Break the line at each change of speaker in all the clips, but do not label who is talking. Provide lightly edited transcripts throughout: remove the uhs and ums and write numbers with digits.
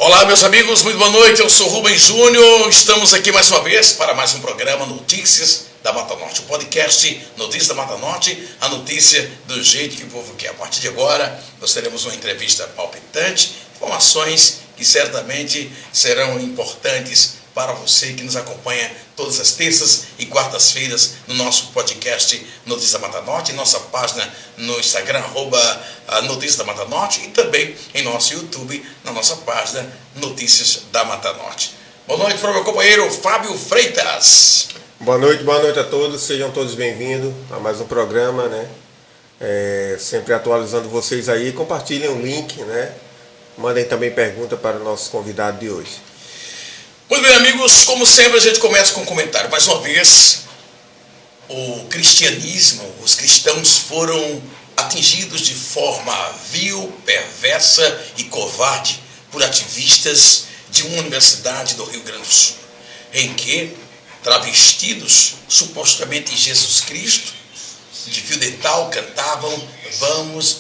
Olá, meus amigos, muito boa noite. Eu sou Rubens Júnior. Estamos aqui mais uma vez para mais um programa Notícias da Mata Norte. O podcast Notícias da Mata Norte, a notícia do jeito que o povo quer. A partir de agora, nós teremos uma entrevista palpitante, informações que certamente serão importantes para você que nos acompanha todas as terças e quartas-feiras no nosso podcast Notícias da Mata Norte, em nossa página no Instagram, Notícias da Mata Norte, e também em nosso YouTube, na nossa página Notícias da Mata Norte. Boa noite para o meu companheiro Fábio Freitas.
Boa noite a todos, sejam todos bem-vindos a mais um programa, né? Sempre atualizando vocês aí, compartilhem o link, né? Mandem também pergunta para o nosso convidado de hoje.
Muito bem, amigos, como sempre a gente começa com um comentário. Mais uma vez, o cristianismo, os cristãos foram atingidos de forma vil, perversa e covarde por ativistas de uma universidade do Rio Grande do Sul, em que, travestidos supostamente em Jesus Cristo, de fio dental, cantavam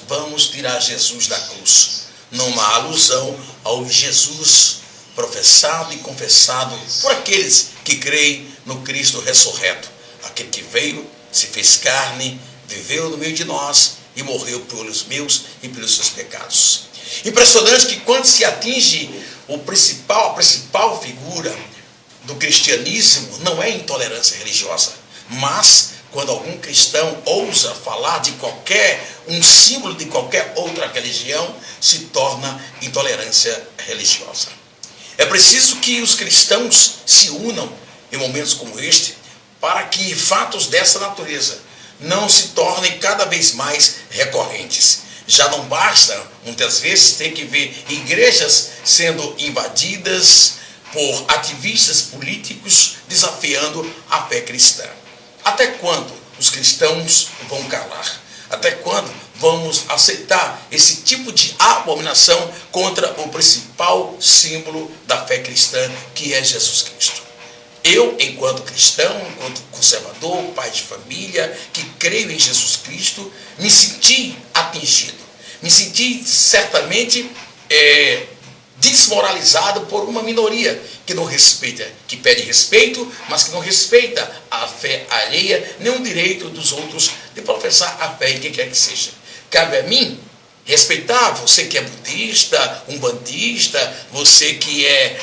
vamos tirar Jesus da cruz, numa alusão ao Jesus professado e confessado por aqueles que creem no Cristo ressurreto, aquele que veio, se fez carne, viveu no meio de nós e morreu pelos meus e pelos seus pecados. Impressionante que quando se atinge a principal figura do cristianismo, não é intolerância religiosa, mas quando algum cristão ousa falar de um símbolo de qualquer outra religião, se torna intolerância religiosa. É preciso que os cristãos se unam em momentos como este para que fatos dessa natureza não se tornem cada vez mais recorrentes. Já não basta, muitas vezes, ter que ver igrejas sendo invadidas por ativistas políticos desafiando a fé cristã. Até quando os cristãos vão calar? Até quando vamos aceitar esse tipo de abominação contra o principal símbolo da fé cristã, que é Jesus Cristo? Eu, enquanto cristão, enquanto conservador, pai de família, que creio em Jesus Cristo, me senti atingido. Me senti certamente desmoralizado por uma minoria que não respeita, que pede respeito, mas que não respeita a fé alheia, nem o direito dos outros de professar a fé em quem quer que seja. Cabe a mim respeitar você que é budista, umbandista, você que é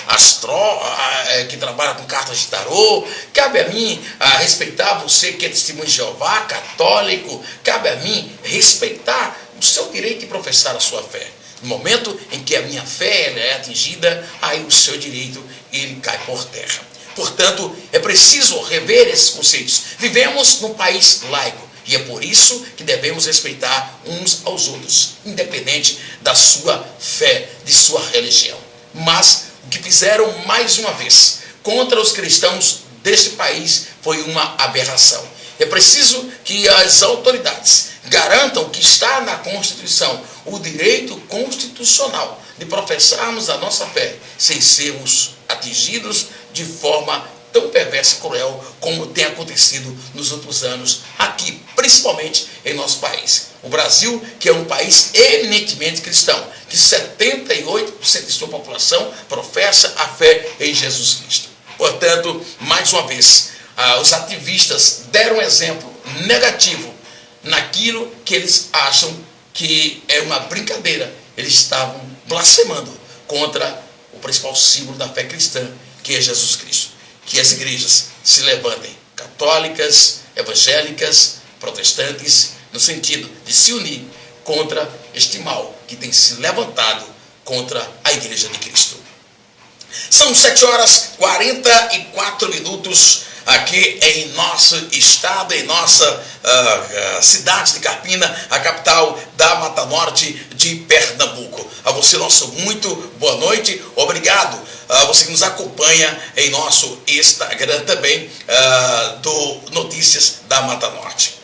que trabalha com cartas de tarô. Cabe a mim respeitar você que é testemunho de Jeová, católico. Cabe a mim respeitar o seu direito de professar a sua fé. No momento em que a minha fé é atingida, aí o seu direito ele cai por terra. Portanto, é preciso rever esses conceitos. Vivemos num país laico e é por isso que devemos respeitar uns aos outros, independente da sua fé, de sua religião. Mas o que fizeram mais uma vez contra os cristãos deste país foi uma aberração. É preciso que as autoridades garantam que está na Constituição o direito constitucional de professarmos a nossa fé sem sermos atingidos de forma tão perversa e cruel como tem acontecido nos últimos anos aqui, principalmente em nosso país. O Brasil, que é um país eminentemente cristão, que 78% de sua população professa a fé em Jesus Cristo. Portanto, mais uma vez, os ativistas deram um exemplo negativo naquilo que eles acham que é uma brincadeira. Eles estavam blasfemando contra o principal símbolo da fé cristã, que é Jesus Cristo. Que as igrejas se levantem, católicas, evangélicas, protestantes, no sentido de se unir contra este mal que tem se levantado contra a Igreja de Cristo. São 7h44 aqui em nosso estado, em nossa cidade de Carpina, a capital da Mata Norte de Pernambuco. A você, nosso muito boa noite, obrigado a você que nos acompanha em nosso Instagram também, do Notícias da Mata Norte.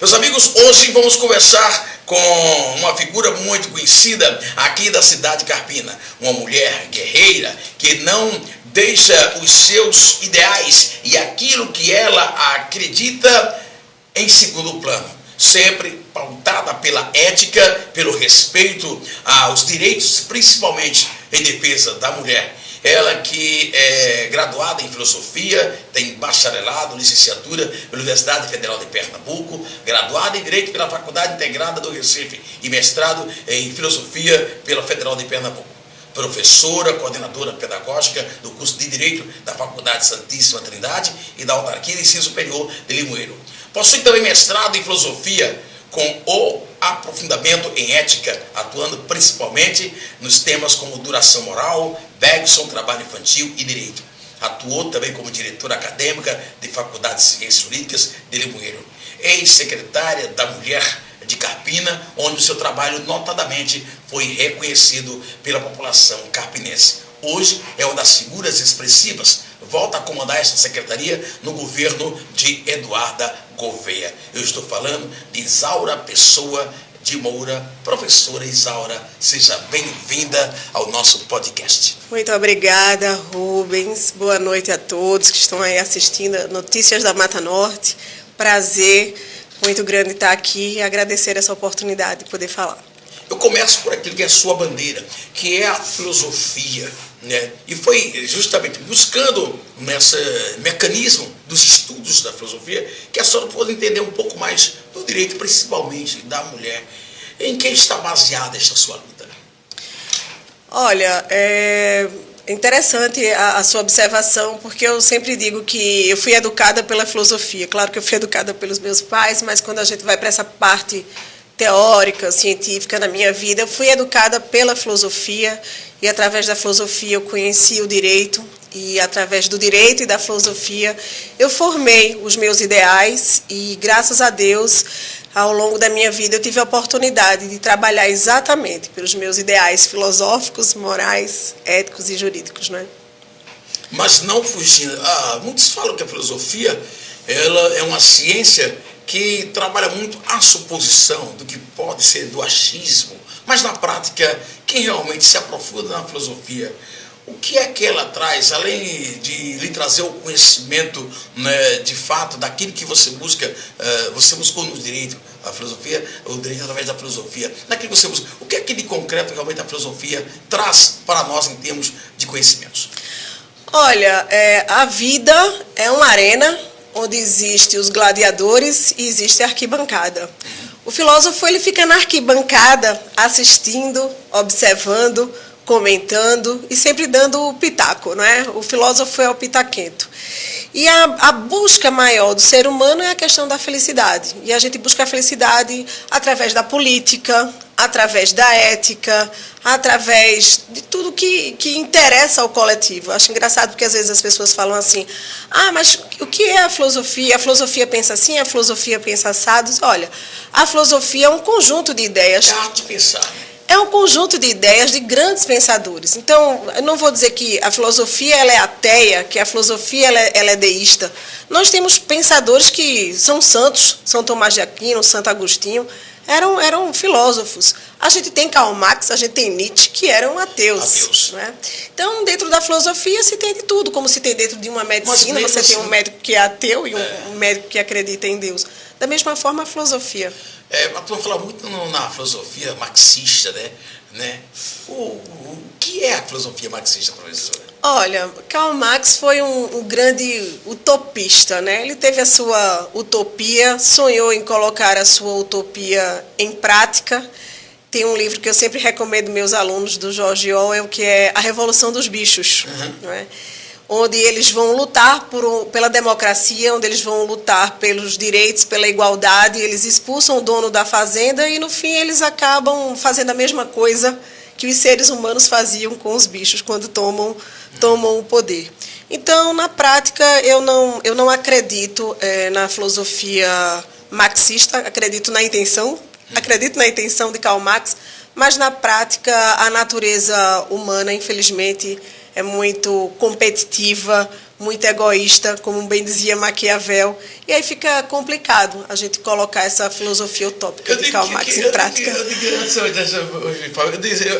Meus amigos, hoje vamos conversar com uma figura muito conhecida aqui da cidade de Carpina, uma mulher guerreira que não deixa os seus ideais e aquilo que ela acredita em segundo plano, sempre pautada pela ética, pelo respeito aos direitos, principalmente em defesa da mulher. Ela que é graduada em filosofia, tem bacharelado, licenciatura pela Universidade Federal de Pernambuco, graduada em Direito pela Faculdade Integrada do Recife e mestrado em filosofia pela Federal de Pernambuco. Professora, coordenadora pedagógica do curso de Direito da Faculdade Santíssima Trindade e da Autarquia de Ensino Superior de Limoeiro. Possui também mestrado em filosofia com o aprofundamento em ética, atuando principalmente nos temas como duração moral, Bergson, trabalho infantil e direito. Atuou também como diretora acadêmica de Faculdade de Ciências Jurídicas de Limoeiro. Ex-secretária da Mulher de Carpina, onde o seu trabalho notadamente foi reconhecido pela população carpinense. Hoje é uma das figuras expressivas, volta a comandar esta secretaria no governo de Eduarda Gouveia. Eu estou falando de Isaura Pessoa de Moura. Professora Isaura, seja bem-vinda ao nosso podcast.
Muito obrigada, Rubens. Boa noite a todos que estão aí assistindo Notícias da Mata Norte. Prazer muito grande estar aqui e agradecer essa oportunidade de poder falar.
Eu começo por aquilo que é a sua bandeira, que é a filosofia, né? E foi justamente buscando nesse mecanismo dos estudos da filosofia que a senhora pôde entender um pouco mais do direito, principalmente da mulher. Em que está baseada esta sua luta?
Olha, é interessante a sua observação, porque eu sempre digo que eu fui educada pela filosofia. Claro que eu fui educada pelos meus pais, mas quando a gente vai para essa parte teórica, científica na minha vida, eu fui educada pela filosofia e através da filosofia eu conheci o direito e através do direito e da filosofia eu formei os meus ideais e graças a Deus ao longo da minha vida eu tive a oportunidade de trabalhar exatamente pelos meus ideais filosóficos, morais, éticos e jurídicos, não é?
Mas não fugindo, muitos falam que a filosofia ela é uma ciência que trabalha muito a suposição do que pode ser do achismo, mas na prática, quem realmente se aprofunda na filosofia, o que é que ela traz, além de lhe trazer o conhecimento, né, de fato, daquilo que você busca, você buscou no direito, a filosofia, o direito através da filosofia, naquilo que você busca, o que é que de concreto realmente a filosofia traz para nós em termos de conhecimentos?
Olha, a vida é uma arena onde existem os gladiadores e existe a arquibancada. O filósofo ele fica na arquibancada assistindo, observando, comentando e sempre dando o pitaco, não é? O filósofo é o pitaquento. E a busca maior do ser humano é a questão da felicidade. E a gente busca a felicidade através da política, através da ética, através de tudo que interessa ao coletivo. Acho engraçado porque às vezes as pessoas falam assim, mas o que é a filosofia? A filosofia pensa assim, a filosofia pensa assado. Olha, a filosofia é um conjunto de ideias.
É a arte de pensar.
É um conjunto de ideias de grandes pensadores. Então, eu não vou dizer que a filosofia ela é ateia, que a filosofia ela é deísta. Nós temos pensadores que são santos, São Tomás de Aquino, Santo Agostinho, eram filósofos. A gente tem Karl Marx, a gente tem Nietzsche, que eram ateus. Não é? Então, dentro da filosofia se tem de tudo, como se tem dentro de uma medicina, você tem um médico que é ateu e um médico que acredita em Deus. Da mesma forma, a filosofia.
A turma fala muito na filosofia marxista, né? O que é a filosofia marxista, professora?
Olha, Karl Marx foi um grande utopista, né? Ele teve a sua utopia, sonhou em colocar a sua utopia em prática. Tem um livro que eu sempre recomendo meus alunos do George Orwell, que é A Revolução dos Bichos, não é? Onde eles vão lutar pela democracia, onde eles vão lutar pelos direitos, pela igualdade, eles expulsam o dono da fazenda e, no fim, eles acabam fazendo a mesma coisa que os seres humanos faziam com os bichos quando tomam o poder. Então, na prática, eu não acredito na filosofia marxista, acredito na intenção de Karl Marx, mas, na prática, a natureza humana, infelizmente, é muito competitiva, muito egoísta, como bem dizia Maquiavel, e aí fica complicado a gente colocar essa filosofia utópica de Karl Marx em prática.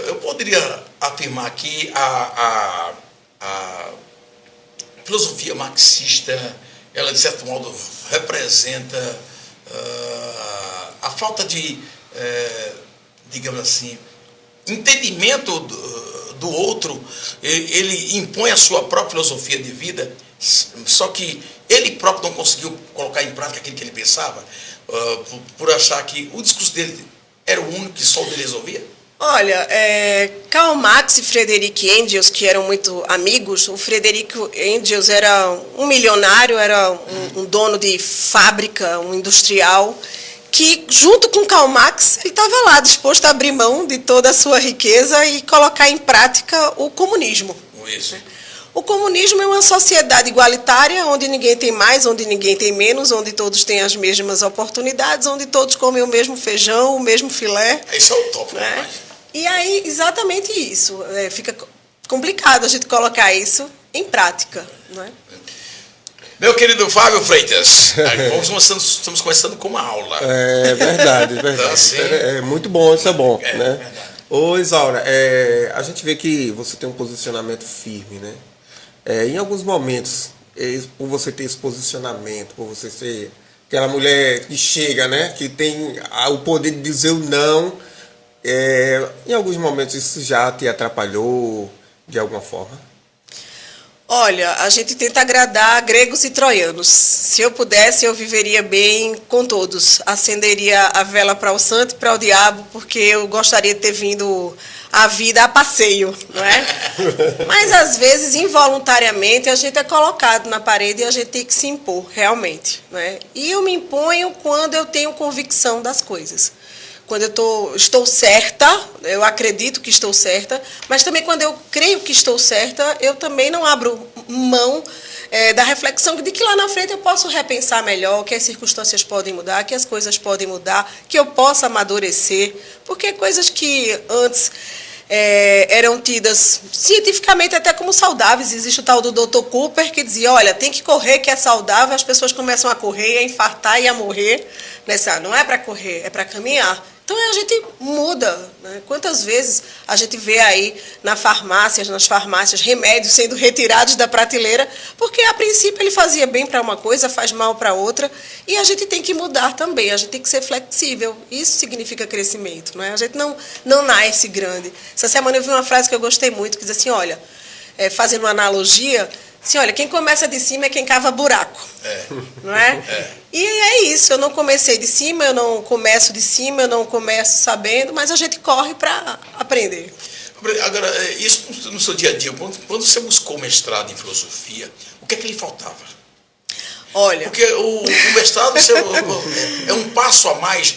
Eu poderia afirmar que a filosofia marxista, ela de certo modo representa a falta de, digamos assim, entendimento do outro, ele impõe a sua própria filosofia de vida, só que ele próprio não conseguiu colocar em prática aquilo que ele pensava, por achar que o discurso dele era o único que só ele resolvia?
Olha, Karl Marx e Friedrich Engels, que eram muito amigos, o Friedrich Engels era um milionário, era um dono de fábrica, um industrial, que junto com Karl Marx, ele estava lá disposto a abrir mão de toda a sua riqueza e colocar em prática o comunismo.
Isso.
O comunismo é uma sociedade igualitária, onde ninguém tem mais, onde ninguém tem menos, onde todos têm as mesmas oportunidades, onde todos comem o mesmo feijão, o mesmo filé.
Isso é utópico,
né? E aí, exatamente isso. Fica complicado a gente colocar isso em prática. Né?
Meu querido Fábio Freitas, estamos começando com uma aula.
É verdade, é verdade.
Então, assim,
é muito bom, isso é bom. Né?
Verdade.
Ô Isaura, a gente vê que você tem um posicionamento firme, né? Em alguns momentos, por você ter esse posicionamento, por você ser aquela mulher que chega, né? Que tem o poder de dizer o não, em alguns momentos isso já te atrapalhou de alguma forma?
Olha, a gente tenta agradar gregos e troianos. Se eu pudesse, eu viveria bem com todos. Acenderia a vela para o santo e para o diabo, porque eu gostaria de ter vindo a vida a passeio, não é? Mas, às vezes, involuntariamente, a gente é colocado na parede e a gente tem que se impor, realmente. Não é? E eu me imponho quando eu tenho convicção das coisas. Quando eu estou certa, eu acredito que estou certa, mas também quando eu creio que estou certa, eu também não abro mão da reflexão de que lá na frente eu posso repensar melhor, que as circunstâncias podem mudar, que as coisas podem mudar, que eu possa amadurecer, porque coisas que antes eram tidas cientificamente até como saudáveis. Existe o tal do Dr. Cooper que dizia, olha, tem que correr que é saudável, as pessoas começam a correr, a infartar e a morrer. Não é para correr, é para caminhar. Então a gente muda. Né? Quantas vezes a gente vê aí nas farmácias, remédios sendo retirados da prateleira, porque a princípio ele fazia bem para uma coisa, faz mal para outra, e a gente tem que mudar também, a gente tem que ser flexível. Isso significa crescimento. Não é? A gente não nasce grande. Essa semana eu vi uma frase que eu gostei muito, que diz assim, olha, fazendo uma analogia, assim, olha, quem começa de cima é quem cava buraco. Não é? E é isso, eu não comecei de cima, eu não começo de cima, eu não começo sabendo, mas a gente corre para aprender.
Agora, isso no seu dia a dia, quando você buscou o mestrado em filosofia, o que é que lhe faltava?
Olha...
Porque o mestrado é um passo a mais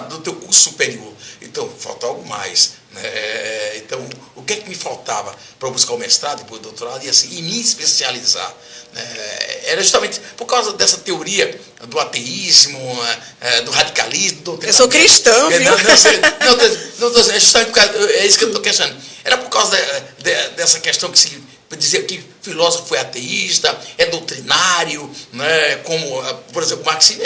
do teu curso superior. Então, falta algo mais. Então, o que é que me faltava para eu buscar o mestrado, depois o doutorado e me especializar? Era justamente por causa dessa teoria do ateísmo, do radicalismo, do...
Eu sou cristã, viu?
É justamente por causa, é isso que eu estou questionando. Era por causa dessa questão que se dizia que filósofo é ateísta, é doutrinário, né? Como, por exemplo, o marxismo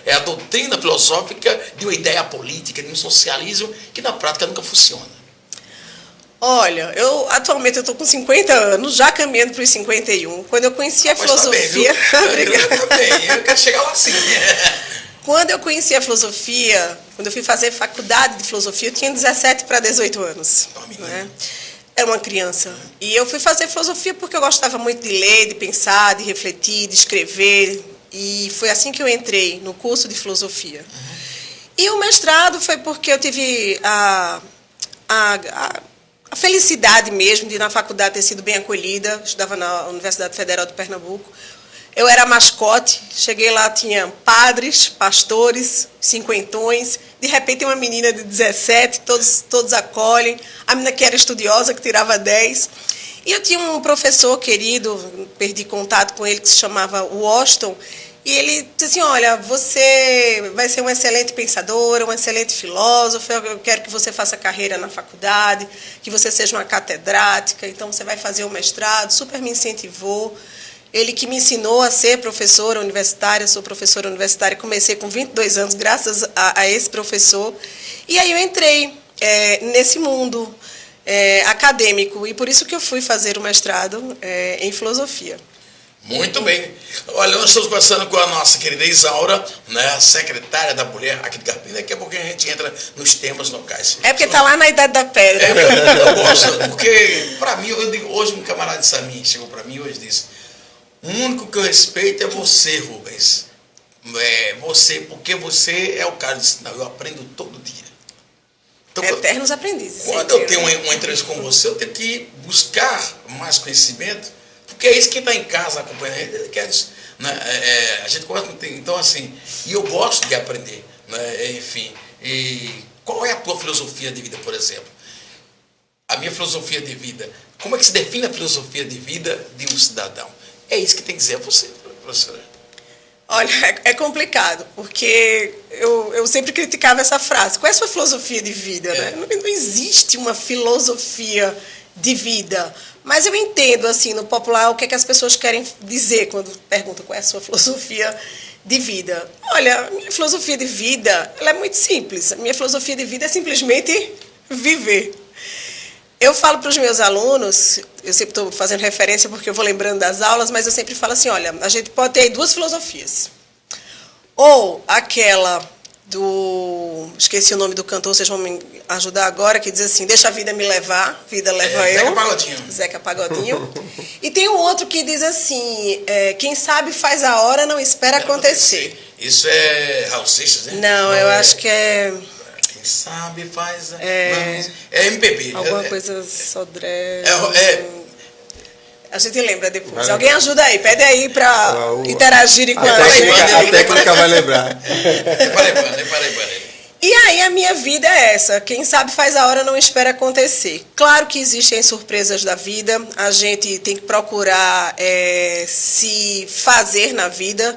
é a doutrina filosófica de uma ideia política, de um socialismo que na prática nunca funciona.
Olha, atualmente eu estou com 50 anos, já caminhando para os 51. Quando eu conheci a filosofia...
Eu quero chegar lá sim.
Quando eu conheci a filosofia, quando eu fui fazer faculdade de filosofia, eu tinha 17 para 18 anos. Né? Era uma criança. E eu fui fazer filosofia porque eu gostava muito de ler, de pensar, de refletir, de escrever. E foi assim que eu entrei no curso de filosofia. E o mestrado foi porque eu tive a felicidade mesmo de, na faculdade, ter sido bem acolhida. Eu estudava na Universidade Federal de Pernambuco. Eu era mascote, cheguei lá, tinha padres, pastores, cinquentões. De repente, uma menina de 17, todos acolhem. A menina que era estudiosa, que tirava 10. E eu tinha um professor querido, perdi contato com ele, que se chamava Washington. E ele disse assim, olha, você vai ser uma excelente pensadora, uma excelente filósofa, eu quero que você faça carreira na faculdade, que você seja uma catedrática, então você vai fazer um mestrado, super me incentivou. Ele que me ensinou a ser professora universitária, sou professora universitária, comecei com 22 anos, graças a esse professor. E aí eu entrei nesse mundo acadêmico, e por isso que eu fui fazer o mestrado em filosofia.
Muito bem. Olha, nós estamos conversando com a nossa querida Isaura, né, secretária da Mulher aqui de Carpina. Daqui a pouco a gente entra nos temas locais.
É porque está lá na Idade da Pedra.
Eu gosto, porque para mim, eu digo, hoje um camarada de mim chegou para mim hoje e disse: o único que eu respeito é você, Rubens. Você, porque você é o cara. Eu disse: não, eu aprendo todo dia. Então,
Eternos aprendizes.
Quando eu tenho uma entrevista com você, eu tenho que buscar mais conhecimento, porque é isso que está em casa acompanhando ele quer, né? A gente gosta, então assim, e eu gosto de aprender, né? Enfim, e qual é a tua filosofia de vida, por exemplo? A minha filosofia de vida, como é que se define a filosofia de vida de um cidadão? É isso que tem que dizer a você, professora.
Olha, é complicado, porque eu sempre criticava essa frase. Qual é a sua filosofia de vida? Né? Não existe uma filosofia de vida. Mas eu entendo, assim, no popular, o que é que as pessoas querem dizer quando perguntam qual é a sua filosofia de vida. Olha, a minha filosofia de vida, ela é muito simples. A minha filosofia de vida é simplesmente viver. Eu falo para os meus alunos, eu sempre estou fazendo referência porque eu vou lembrando das aulas, mas eu sempre falo assim, olha, a gente pode ter aí duas filosofias. Ou aquela esqueci o nome do cantor, vocês vão me ajudar agora, que diz assim, deixa a vida me levar, vida leva eu.
Zeca Pagodinho.
Zeca Pagodinho. E tem um outro que diz assim, quem sabe faz a hora, não espera acontecer.
Isso é Raul Seixas, né?
Não, eu acho que é...
Quem sabe faz... É MPB.
Alguma coisa Sodré... A gente lembra depois.
Vai
Alguém ajuda aí, pede aí para interagirem com a gente.
A técnica vai lembrar.
E aí a minha vida é essa, quem sabe faz a hora, não espera acontecer. Claro que existem surpresas da vida, a gente tem que procurar se fazer na vida,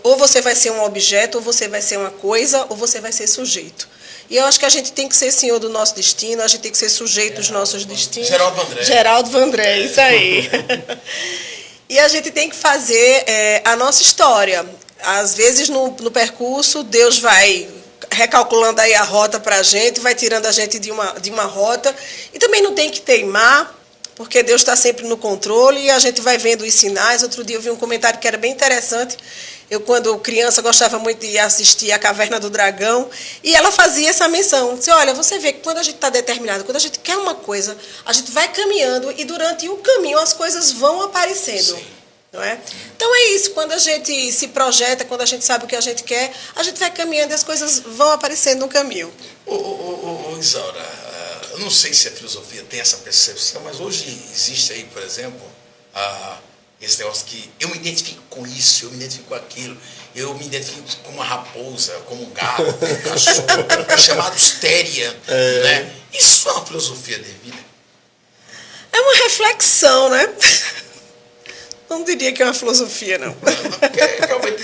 ou você vai ser um objeto, ou você vai ser uma coisa, ou você vai ser sujeito. E eu acho que a gente tem que ser senhor do nosso destino, a gente tem que ser sujeito dos nossos destinos.
Geraldo Vandré.
Geraldo Vandré, isso aí. E a gente tem que fazer a nossa história. Às vezes, no percurso, Deus vai recalculando aí a rota para a gente, vai tirando a gente de uma rota. E também não tem que teimar, porque Deus está sempre no controle e a gente vai vendo os sinais. Outro dia eu vi um comentário que era bem interessante. Eu, quando criança, gostava muito de assistir A Caverna do Dragão, e ela fazia essa menção. Disse, olha, você vê que quando a gente está determinado, quando a gente quer uma coisa, a gente vai caminhando e durante o caminho as coisas vão aparecendo. Sim. Não é? Então é isso, quando a gente se projeta, quando a gente sabe o que a gente quer, a gente vai caminhando e as coisas vão aparecendo no caminho.
Isaura, eu não sei se a filosofia tem essa percepção, mas hoje existe aí, por exemplo, esse negócio que eu me identifico com isso, eu me identifico com aquilo, eu me identifico com uma raposa, como um gato, como um cachorro, chamado histéria. Né? Isso é uma filosofia de vida?
É uma reflexão, né? Não diria que é uma filosofia, não.
Porque realmente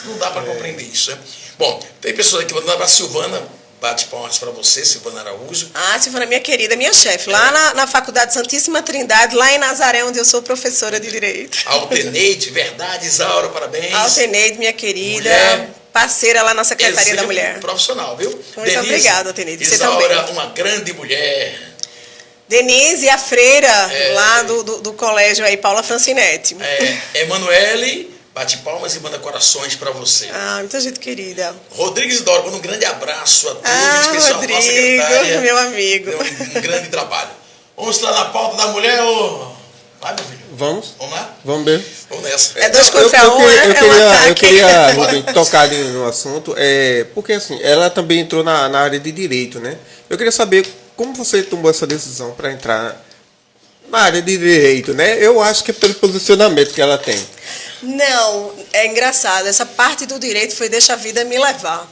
não dá para compreender isso. Né? Bom, tem pessoas aqui, mandando a Silvana, bate palmas para você, Silvana Araújo.
Silvana, minha querida, minha chefe, lá na Faculdade Santíssima Trindade, lá em Nazaré, onde eu sou professora de Direito.
Alteneide, verdade, Isaura, parabéns.
Alteneide, minha querida, mulher, parceira lá na Secretaria da Mulher.
Profissional, viu?
Muito obrigada, Alteneide.
Isaura, uma grande mulher.
Denise, a freira lá do colégio aí, Paula Francinetti.
Emanuele, bate palmas e manda corações para você.
Muita gente querida.
Rodrigues Doro, manda um grande abraço a todos, em especial
Rodrigo,
a nossa secretária.
Meu amigo.
Um grande trabalho. Vamos estar na pauta da mulher, vai, meu filho?
Vamos?
Vamos lá?
Vamos ver.
Vamos nessa.
É 2 contra 1, né?
Eu queria Rubem, tocar no assunto, porque assim, ela também entrou na área de direito, né? Eu queria saber como você tomou essa decisão para entrar na área de direito, né? Eu acho que é pelo posicionamento que ela tem.
Não, é engraçado. Essa parte do direito foi deixa a vida me levar.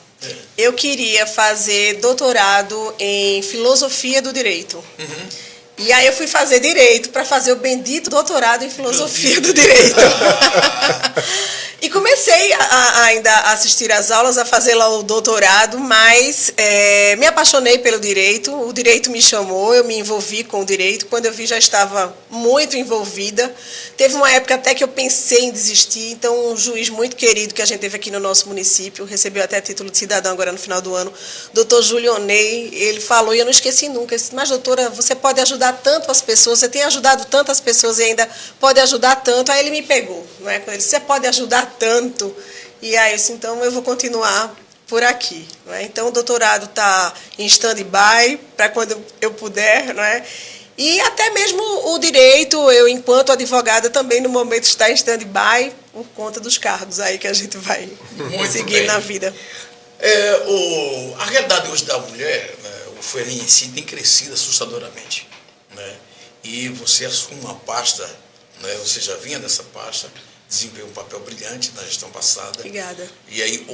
Eu queria fazer doutorado em filosofia do direito. Uhum. E aí eu fui fazer direito para fazer o bendito doutorado em filosofia do direito. E comecei ainda a assistir às aulas, a fazer lá o doutorado, mas me apaixonei pelo direito, o direito me chamou, eu me envolvi com o direito, quando eu vi já estava muito envolvida. Teve uma época até que eu pensei em desistir, então um juiz muito querido que a gente teve aqui no nosso município, recebeu até título de cidadão agora no final do ano, doutor Júlio Onei, ele falou, e eu não esqueci nunca, ele disse, mas doutora, você pode ajudar ajudar tanto as pessoas, você tem ajudado tantas pessoas e ainda pode ajudar tanto. Aí ele me pegou, não é? Quando ele disse, você pode ajudar tanto. E aí eu disse, então eu vou continuar por aqui. Não é? Então o doutorado está em stand-by para quando eu puder, não é? E até mesmo o direito, eu enquanto advogada também no momento está em stand-by por conta dos cargos aí que a gente vai seguir na vida.
A realidade hoje da mulher, né, o feminicídio tem crescido assustadoramente. Né? E você assume uma pasta, né, você já vinha dessa pasta, desempenhou um papel brilhante na gestão passada.
Obrigada.
E aí,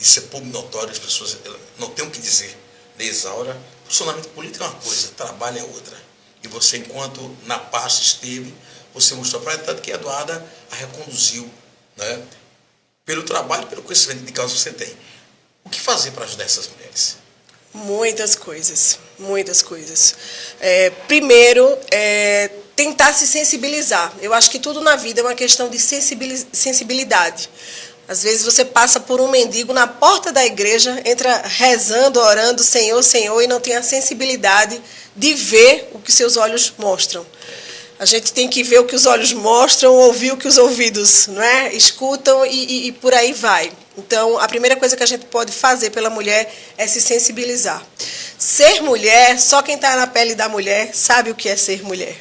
isso é pouco notório, as pessoas não têm o que dizer. De Isaura, funcionamento político é uma coisa, trabalho é outra. E você, enquanto na pasta esteve, você mostrou para tanto que a Eduarda a reconduziu, né? Pelo trabalho, pelo conhecimento de causa que você tem. O que fazer para ajudar essas mulheres?
Muitas coisas, muitas coisas. Primeiro, tentar se sensibilizar. Eu acho que tudo na vida é uma questão de sensibilidade. Às vezes você passa por um mendigo na porta da igreja, entra rezando, orando, Senhor, Senhor, e não tem a sensibilidade de ver o que seus olhos mostram. A gente tem que ver o que os olhos mostram, ouvir o que os ouvidos, não é? Escutam e por aí vai. Então, a primeira coisa que a gente pode fazer pela mulher é se sensibilizar. Ser mulher, só quem está na pele da mulher sabe o que é ser mulher.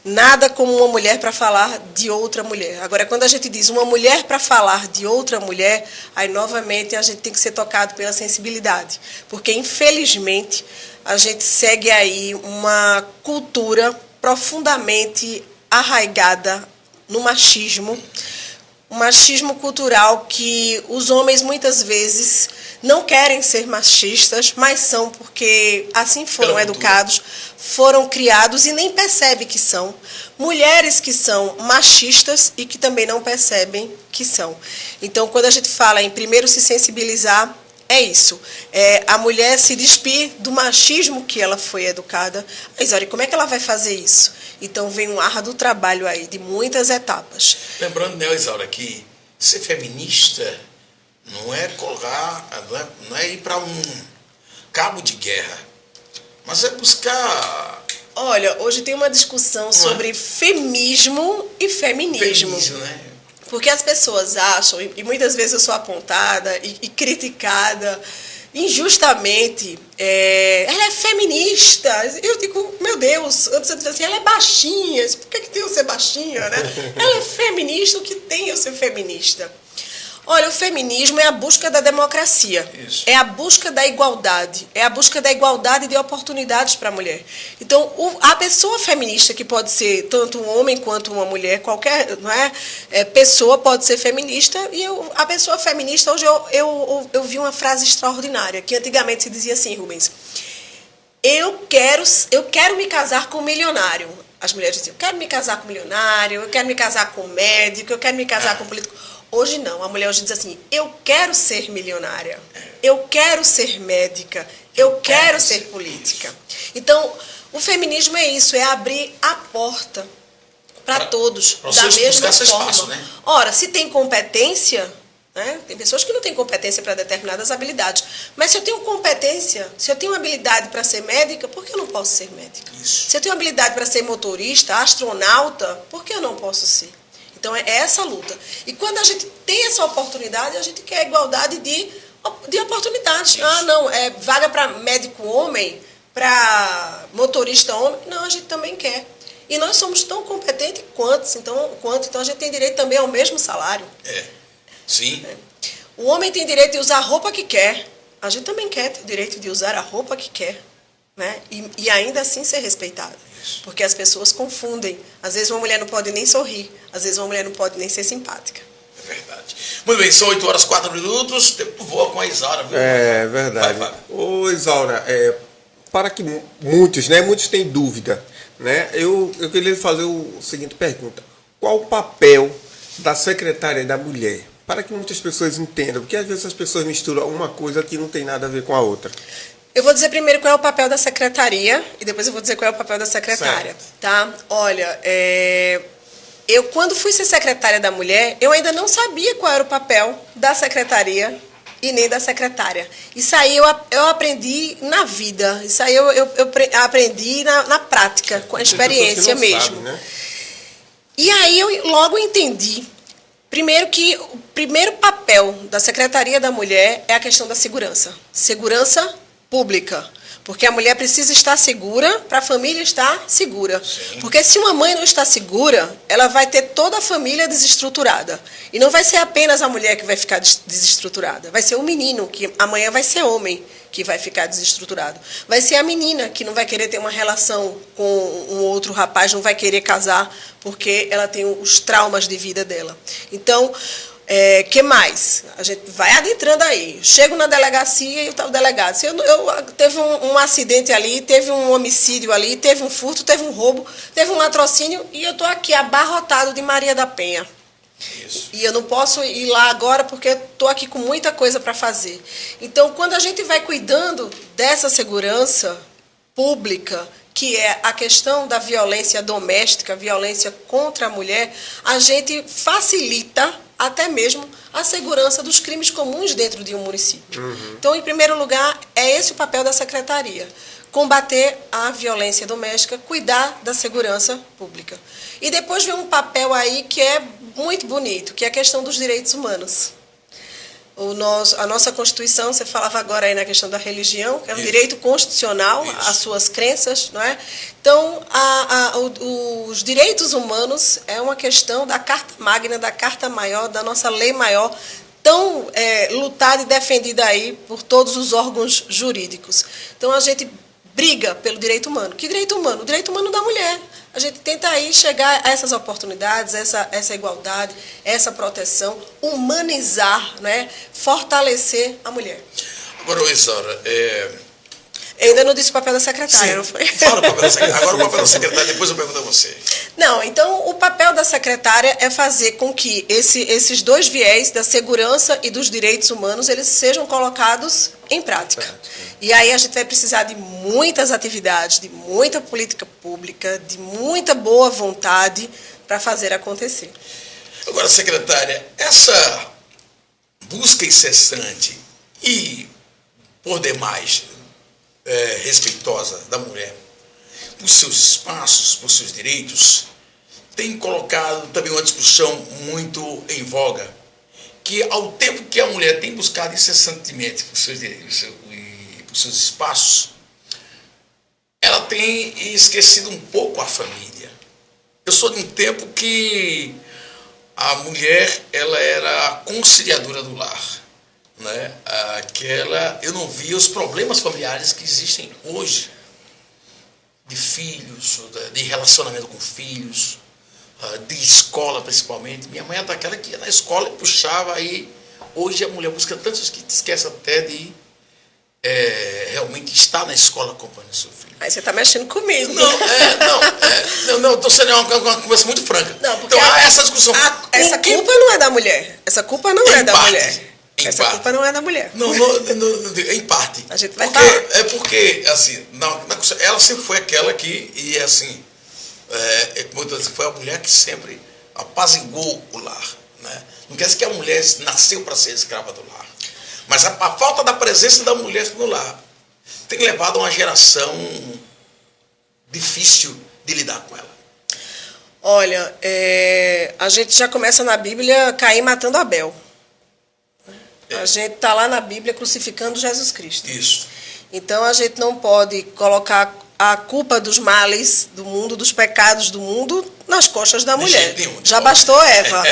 Nada como uma mulher para falar de outra mulher. Agora, quando a gente diz uma mulher para falar de outra mulher, aí novamente a gente tem que ser tocado pela sensibilidade. Porque, infelizmente, a gente segue aí uma cultura profundamente arraigada no machismo. Um machismo cultural que os homens muitas vezes não querem ser machistas, mas são porque assim foram educados, foram criados e nem percebem que são. Mulheres que são machistas e que também não percebem que são. Então, quando a gente fala em primeiro se sensibilizar, é isso. A mulher se despir do machismo que ela foi educada. Mas olha, como é que ela vai fazer isso? Então, vem um árduo trabalho aí, de muitas etapas.
Lembrando, né, Isaura, que ser feminista não é não é ir para um cabo de guerra, mas é buscar...
Olha, hoje tem uma discussão sobre feminismo e feminismo.
Feminismo, né?
Porque as pessoas acham, e muitas vezes eu sou apontada e criticada injustamente, ela é feminista. Eu digo, meu Deus, antes de dizer assim, ela é baixinha. Por que tem eu ser baixinha, né? Ela é feminista, o que tem eu ser feminista? Olha, o feminismo é a busca da democracia,
Isso.
É a busca da igualdade, é a busca da igualdade de oportunidades para a mulher. Então, a pessoa feminista, que pode ser tanto um homem quanto uma mulher, qualquer pessoa pode ser feminista, e a pessoa feminista, hoje eu vi uma frase extraordinária, que antigamente se dizia assim, Rubens, eu quero me casar com um milionário. As mulheres diziam, eu quero me casar com um milionário, eu quero me casar com um médico, eu quero me casar com um político. Hoje não, a mulher hoje diz assim, eu quero ser milionária, eu quero ser médica, eu quero ser política. Então, o feminismo é isso, é abrir a porta para todos, da mesma forma. Espaço, né? Ora, se tem competência, né, tem pessoas que não têm competência para determinadas habilidades, mas se eu tenho competência, se eu tenho habilidade para ser médica, por que eu não posso ser médica?
Isso.
Se eu tenho habilidade para ser motorista, astronauta, por que eu não posso ser? Então, é essa luta. E quando a gente tem essa oportunidade, a gente quer igualdade de oportunidades. Isso. Ah, não, é vaga para médico homem, para motorista homem. Não, a gente também quer. E nós somos tão competentes quanto, então a gente tem direito também ao mesmo salário.
Sim.
O homem tem direito de usar a roupa que quer. A gente também quer ter o direito de usar a roupa que quer. Né? E ainda assim ser respeitada. Porque as pessoas confundem. Às vezes uma mulher não pode nem sorrir. Às vezes uma mulher não pode nem ser simpática.
É verdade. Muito bem, são 8h04. O tempo voa com a Isaura. Viu?
É verdade. Ô Isaura, para que muitos têm dúvida, né? Eu queria fazer o seguinte pergunta. Qual o papel da secretária da mulher? Para que muitas pessoas entendam. Porque às vezes as pessoas misturam uma coisa que não tem nada a ver com a outra.
Eu vou dizer primeiro qual é o papel da secretaria e depois eu vou dizer qual é o papel da secretária. Certo. Tá? Olha, eu quando fui ser secretária da mulher, eu ainda não sabia qual era o papel da secretaria e nem da secretária. Isso aí eu aprendi na vida, isso aí eu aprendi na prática, com a experiência mesmo.
Sabe, né?
E aí eu logo entendi, primeiro que o primeiro papel da Secretaria da Mulher é a questão da segurança. Segurança pública. Porque a mulher precisa estar segura para a família estar segura.
Sim.
Porque se uma mãe não está segura, ela vai ter toda a família desestruturada. E não vai ser apenas a mulher que vai ficar desestruturada. Vai ser o menino, que amanhã vai ser homem, que vai ficar desestruturado. Vai ser a menina, que não vai querer ter uma relação com um outro rapaz, não vai querer casar, porque ela tem os traumas de vida dela. Então, que mais? A gente vai adentrando aí. Chego na delegacia e o delegado. Teve um acidente ali, teve um homicídio ali, teve um furto, teve um roubo, teve um latrocínio e eu estou aqui abarrotado de Maria da Penha.
Isso.
E eu não posso ir lá agora porque estou aqui com muita coisa para fazer. Então, quando a gente vai cuidando dessa segurança pública, que é a questão da violência doméstica, violência contra a mulher, a gente facilita até mesmo a segurança dos crimes comuns dentro de um município. Uhum. Então, em primeiro lugar, é esse o papel da secretaria. Combater a violência doméstica, cuidar da segurança pública. E depois vem um papel aí que é muito bonito, que é a questão dos direitos humanos. A nossa Constituição, você falava agora aí na questão da religião, que é um direito constitucional, as suas crenças, não é? Então, os direitos humanos é uma questão da Carta Magna, da Carta Maior, da nossa Lei Maior, tão lutada e defendida aí por todos os órgãos jurídicos. Então, a gente briga pelo direito humano. Que direito humano? O direito humano da mulher. A gente tenta aí chegar a essas oportunidades, essa igualdade, essa proteção, humanizar, né? Fortalecer a mulher.
Agora, Isaura,
eu ainda não disse o papel da secretária, não foi?
Fala o papel da secretária. Agora o papel da secretária, depois eu pergunto a você.
Não, então o papel da secretária é fazer com que esses dois viés da segurança e dos direitos humanos, eles sejam colocados em prática. E aí a gente vai precisar de muitas atividades, de muita política pública, de muita boa vontade para fazer acontecer.
Agora, secretária, essa busca incessante e, por demais, respeitosa da mulher, por seus espaços, por seus direitos, tem colocado também uma discussão muito em voga, que ao tempo que a mulher tem buscado incessantemente por seus direitos e por seus espaços, ela tem esquecido um pouco a família. Eu sou de um tempo que a mulher ela era a conciliadora do lar. Né? Eu não via os problemas familiares que existem hoje, de filhos, de relacionamento com filhos, de escola principalmente. Minha mãe é daquela que ia na escola e puxava aí. Hoje a mulher busca tantos que esquece até de realmente estar na escola acompanhando seu filho.
Aí você está mexendo comigo.
Não, estou sendo uma conversa muito franca.
Não, porque
então, essa discussão.
Essa culpa não é da mulher. Essa culpa não é da mulher. Essa culpa não é da mulher.
Não, em parte.
A gente vai falar.
Porque, assim, ela sempre foi aquela que, e assim, foi a mulher que sempre apaziguou o lar. Né? Não quer dizer que a mulher nasceu para ser escrava do lar. Mas a falta da presença da mulher no lar tem levado a uma geração difícil de lidar com ela.
Olha, a gente já começa na Bíblia Caim matando Abel. A gente está lá na Bíblia crucificando Jesus Cristo.
Isso.
Então a gente não pode colocar a culpa dos males do mundo, dos pecados do mundo, nas costas da mulher. Já bastou Eva.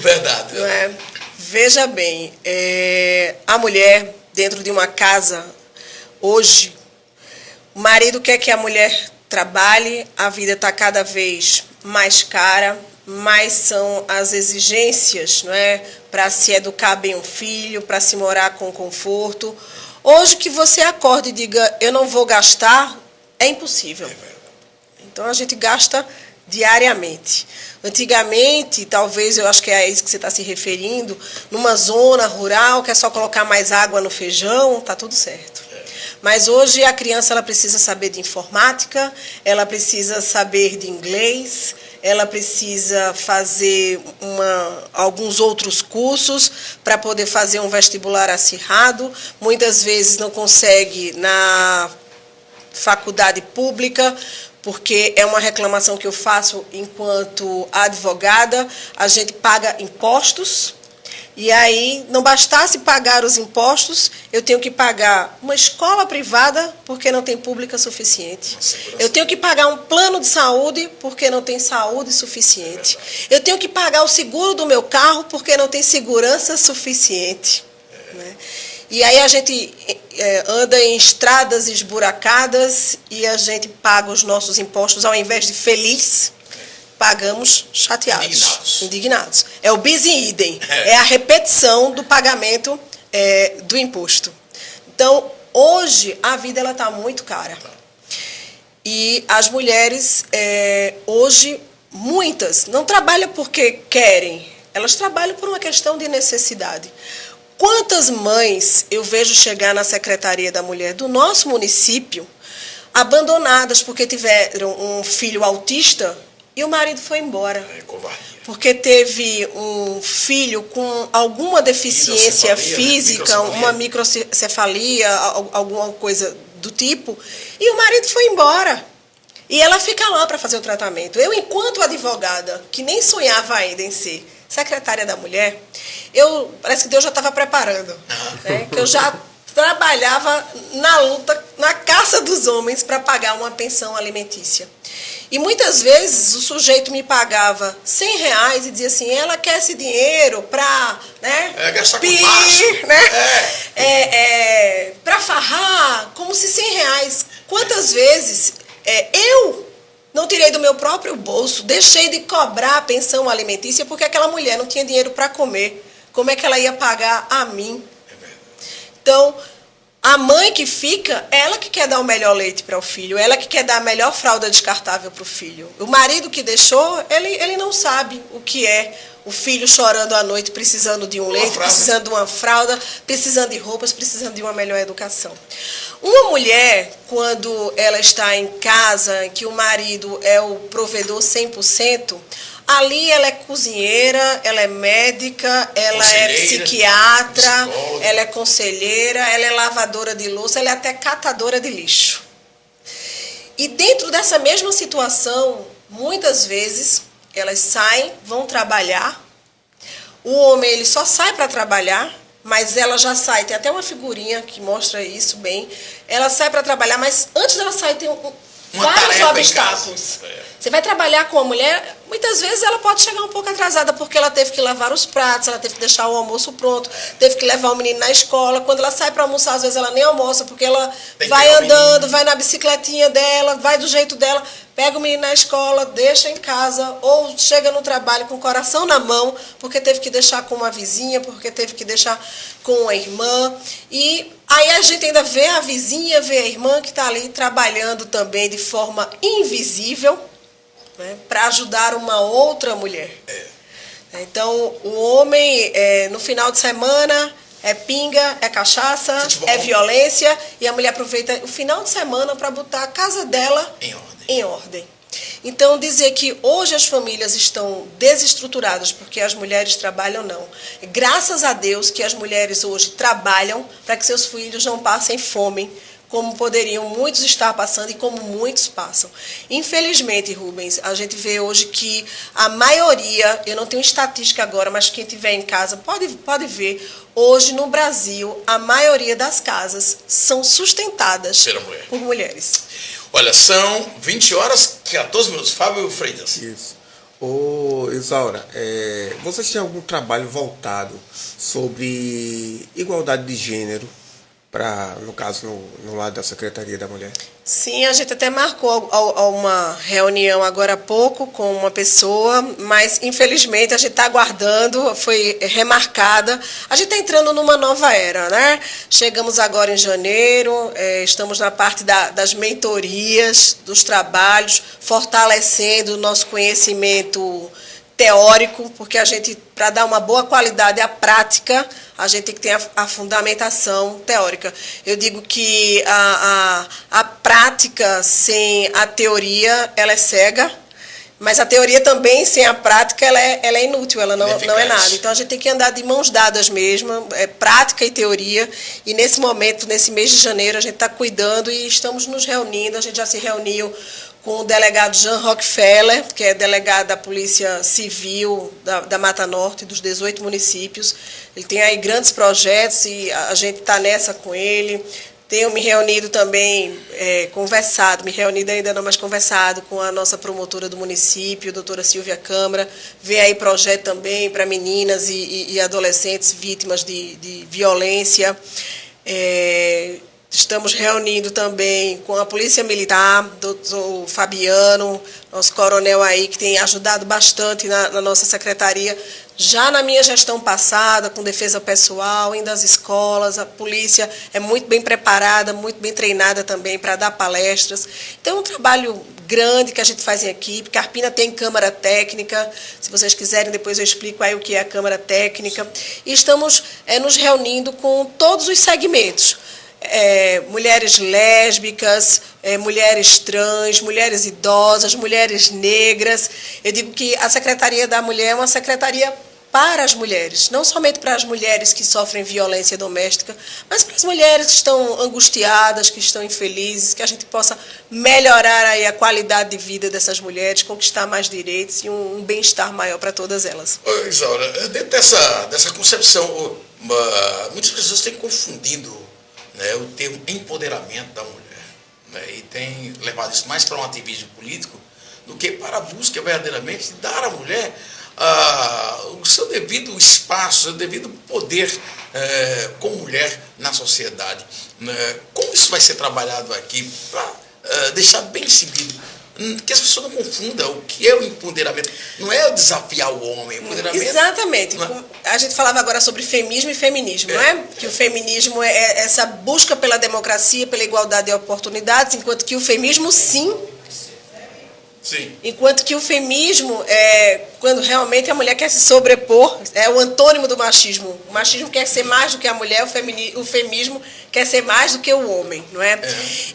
Verdade.
Não é? Veja bem, a mulher dentro de uma casa, hoje, o marido quer que a mulher trabalhe, a vida está cada vez mais cara, mais são as exigências, não é? Para se educar bem um filho, para se morar com conforto. Hoje que você acorde e diga, eu não vou gastar, é impossível. Então a gente gasta diariamente. Antigamente, talvez, eu acho que é isso que você está se referindo, numa zona rural, que é só colocar mais água no feijão, está tudo certo. Mas hoje a criança ela precisa saber de informática, ela precisa saber de inglês, ela precisa fazer alguns outros cursos para poder fazer um vestibular acirrado. Muitas vezes não consegue na faculdade pública, porque é uma reclamação que eu faço enquanto advogada. A gente paga impostos, e aí não bastasse pagar os impostos, eu tenho que pagar uma escola privada porque não tem pública suficiente. Eu tenho que pagar um plano de saúde porque não tem saúde suficiente. Eu tenho que pagar o seguro do meu carro porque não tem segurança suficiente. Né? E aí a gente anda em estradas esburacadas e a gente paga os nossos impostos, ao invés de feliz, pagamos chateados, indignados. É o bis in idem, é a repetição do pagamento do imposto. Então, hoje, a vida está muito cara. E as mulheres, hoje, muitas, não trabalham porque querem, elas trabalham por uma questão de necessidade. Quantas mães eu vejo chegar na Secretaria da Mulher do nosso município, abandonadas porque tiveram um filho autista, e o marido foi embora. Porque teve um filho com alguma deficiência física, uma microcefalia, alguma coisa do tipo, e o marido foi embora. E ela fica lá para fazer o tratamento. Eu, enquanto advogada, que nem sonhava ainda em ser secretária da Mulher, parece que Deus já estava preparando. Né? Que eu já trabalhava na luta, na caça dos homens para pagar uma pensão alimentícia. E muitas vezes o sujeito me pagava R$100 e dizia assim, ela quer esse dinheiro para
gastar com macho,
para farrar, como se R$100. Quantas vezes eu não tirei do meu próprio bolso, deixei de cobrar a pensão alimentícia porque aquela mulher não tinha dinheiro para comer. Como é que ela ia pagar a mim? Então, a mãe que fica, ela que quer dar o melhor leite para o filho, ela que quer dar a melhor fralda descartável para o filho. O marido que deixou, ele não sabe o que é o filho chorando à noite, precisando de um leite, precisando de uma fralda, precisando de roupas, precisando de uma melhor educação. Uma mulher, quando ela está em casa, que o marido é o provedor 100%, ali ela é cozinheira, ela é médica, ela é psiquiatra, ela é conselheira, ela é lavadora de louça, ela é até catadora de lixo. E dentro dessa mesma situação, muitas vezes, elas saem, vão trabalhar. O homem, ele só sai para trabalhar, mas ela já sai, tem até uma figurinha que mostra isso bem. Ela sai para trabalhar, mas antes dela sair tem vários obstáculos. Você vai trabalhar com uma mulher, muitas vezes ela pode chegar um pouco atrasada, porque ela teve que lavar os pratos, ela teve que deixar o almoço pronto, teve que levar o menino na escola. Quando ela sai para almoçar, às vezes ela nem almoça, porque ela vai andando, vai na bicicletinha dela, vai do jeito dela, pega o menino na escola, deixa em casa, ou chega no trabalho com o coração na mão, porque teve que deixar com uma vizinha, porque teve que deixar com uma irmã. E aí a gente ainda vê a vizinha, vê a irmã que está ali trabalhando também de forma invisível, né, para ajudar uma outra mulher. Então, o homem, no final de semana, é pinga, é cachaça, futebol, é violência, e a mulher aproveita o final de semana para botar a casa dela em ordem. Então, dizer que hoje as famílias estão desestruturadas porque as mulheres trabalham, não. Graças a Deus que as mulheres hoje trabalham para que seus filhos não passem fome, como poderiam muitos estar passando e como muitos passam. Infelizmente, Rubens, a gente vê hoje que a maioria, eu não tenho estatística agora, mas quem estiver em casa pode ver, hoje no Brasil, a maioria das casas são sustentadas por mulheres.
Olha, são 20 horas, 14 minutos. Fábio Freitas.
Isso. Ô, Isaura, vocês têm algum trabalho voltado sobre igualdade de gênero, no caso, no lado da Secretaria da Mulher?
Sim, a gente até marcou uma reunião agora há pouco com uma pessoa, mas infelizmente a gente está aguardando, foi remarcada. A gente está entrando numa nova era, né? Chegamos agora em janeiro, estamos na parte das mentorias, dos trabalhos, fortalecendo o nosso conhecimento teórico, porque a gente, para dar uma boa qualidade à prática, a gente tem que ter a fundamentação teórica. Eu digo que a prática sem a teoria, ela é cega, mas a teoria também, sem a prática, ela é inútil, ela não é nada. Então, a gente tem que andar de mãos dadas mesmo, prática e teoria. E, nesse momento, nesse mês de janeiro, a gente está cuidando e estamos nos reunindo. A gente já se reuniu com o delegado Jean Rockefeller, que é delegado da Polícia Civil da Mata Norte, dos 18 municípios. Ele tem aí grandes projetos e a gente está nessa com ele. Tenho me reunido também, me reunido ainda não, mas conversado com a nossa promotora do município, a doutora Silvia Câmara. Vem aí projeto também para meninas e adolescentes vítimas de violência. Estamos reunindo também com a Polícia Militar, doutor Fabiano, nosso coronel aí, que tem ajudado bastante na nossa secretaria. Já na minha gestão passada, com defesa pessoal, indo às escolas, a polícia é muito bem preparada, muito bem treinada também para dar palestras. Então, é um trabalho grande que a gente faz em equipe. Carpina tem Câmara Técnica, se vocês quiserem, depois eu explico aí o que é a Câmara Técnica. E estamos nos reunindo com todos os segmentos. Mulheres lésbicas, mulheres trans, mulheres idosas, mulheres negras. Eu digo que a Secretaria da Mulher é uma secretaria para as mulheres, não somente para as mulheres que sofrem violência doméstica, mas para as mulheres que estão angustiadas, que estão infelizes, que a gente possa melhorar aí a qualidade de vida dessas mulheres, conquistar mais direitos e um bem-estar maior para todas elas.
Isaura, dentro dessa concepção, muitas pessoas têm confundido, né, o termo empoderamento da mulher, né, e tem levado isso mais para um ativismo político do que para a busca verdadeiramente de dar à mulher o seu devido espaço, o seu devido poder como mulher na sociedade. Né? Como isso vai ser trabalhado aqui para deixar bem decidido? Que as pessoas não confundam o que é o empoderamento. Não é desafiar o homem, o empoderamento.
Exatamente. A gente falava agora sobre feminismo e feminismo, não é? Que o feminismo é essa busca pela democracia, pela igualdade de oportunidades, enquanto que o feminismo, sim. Enquanto que o feminismo quando realmente a mulher quer se sobrepor, é o antônimo do machismo. O machismo quer ser mais do que a mulher, o feminismo quer ser mais do que o homem, não é?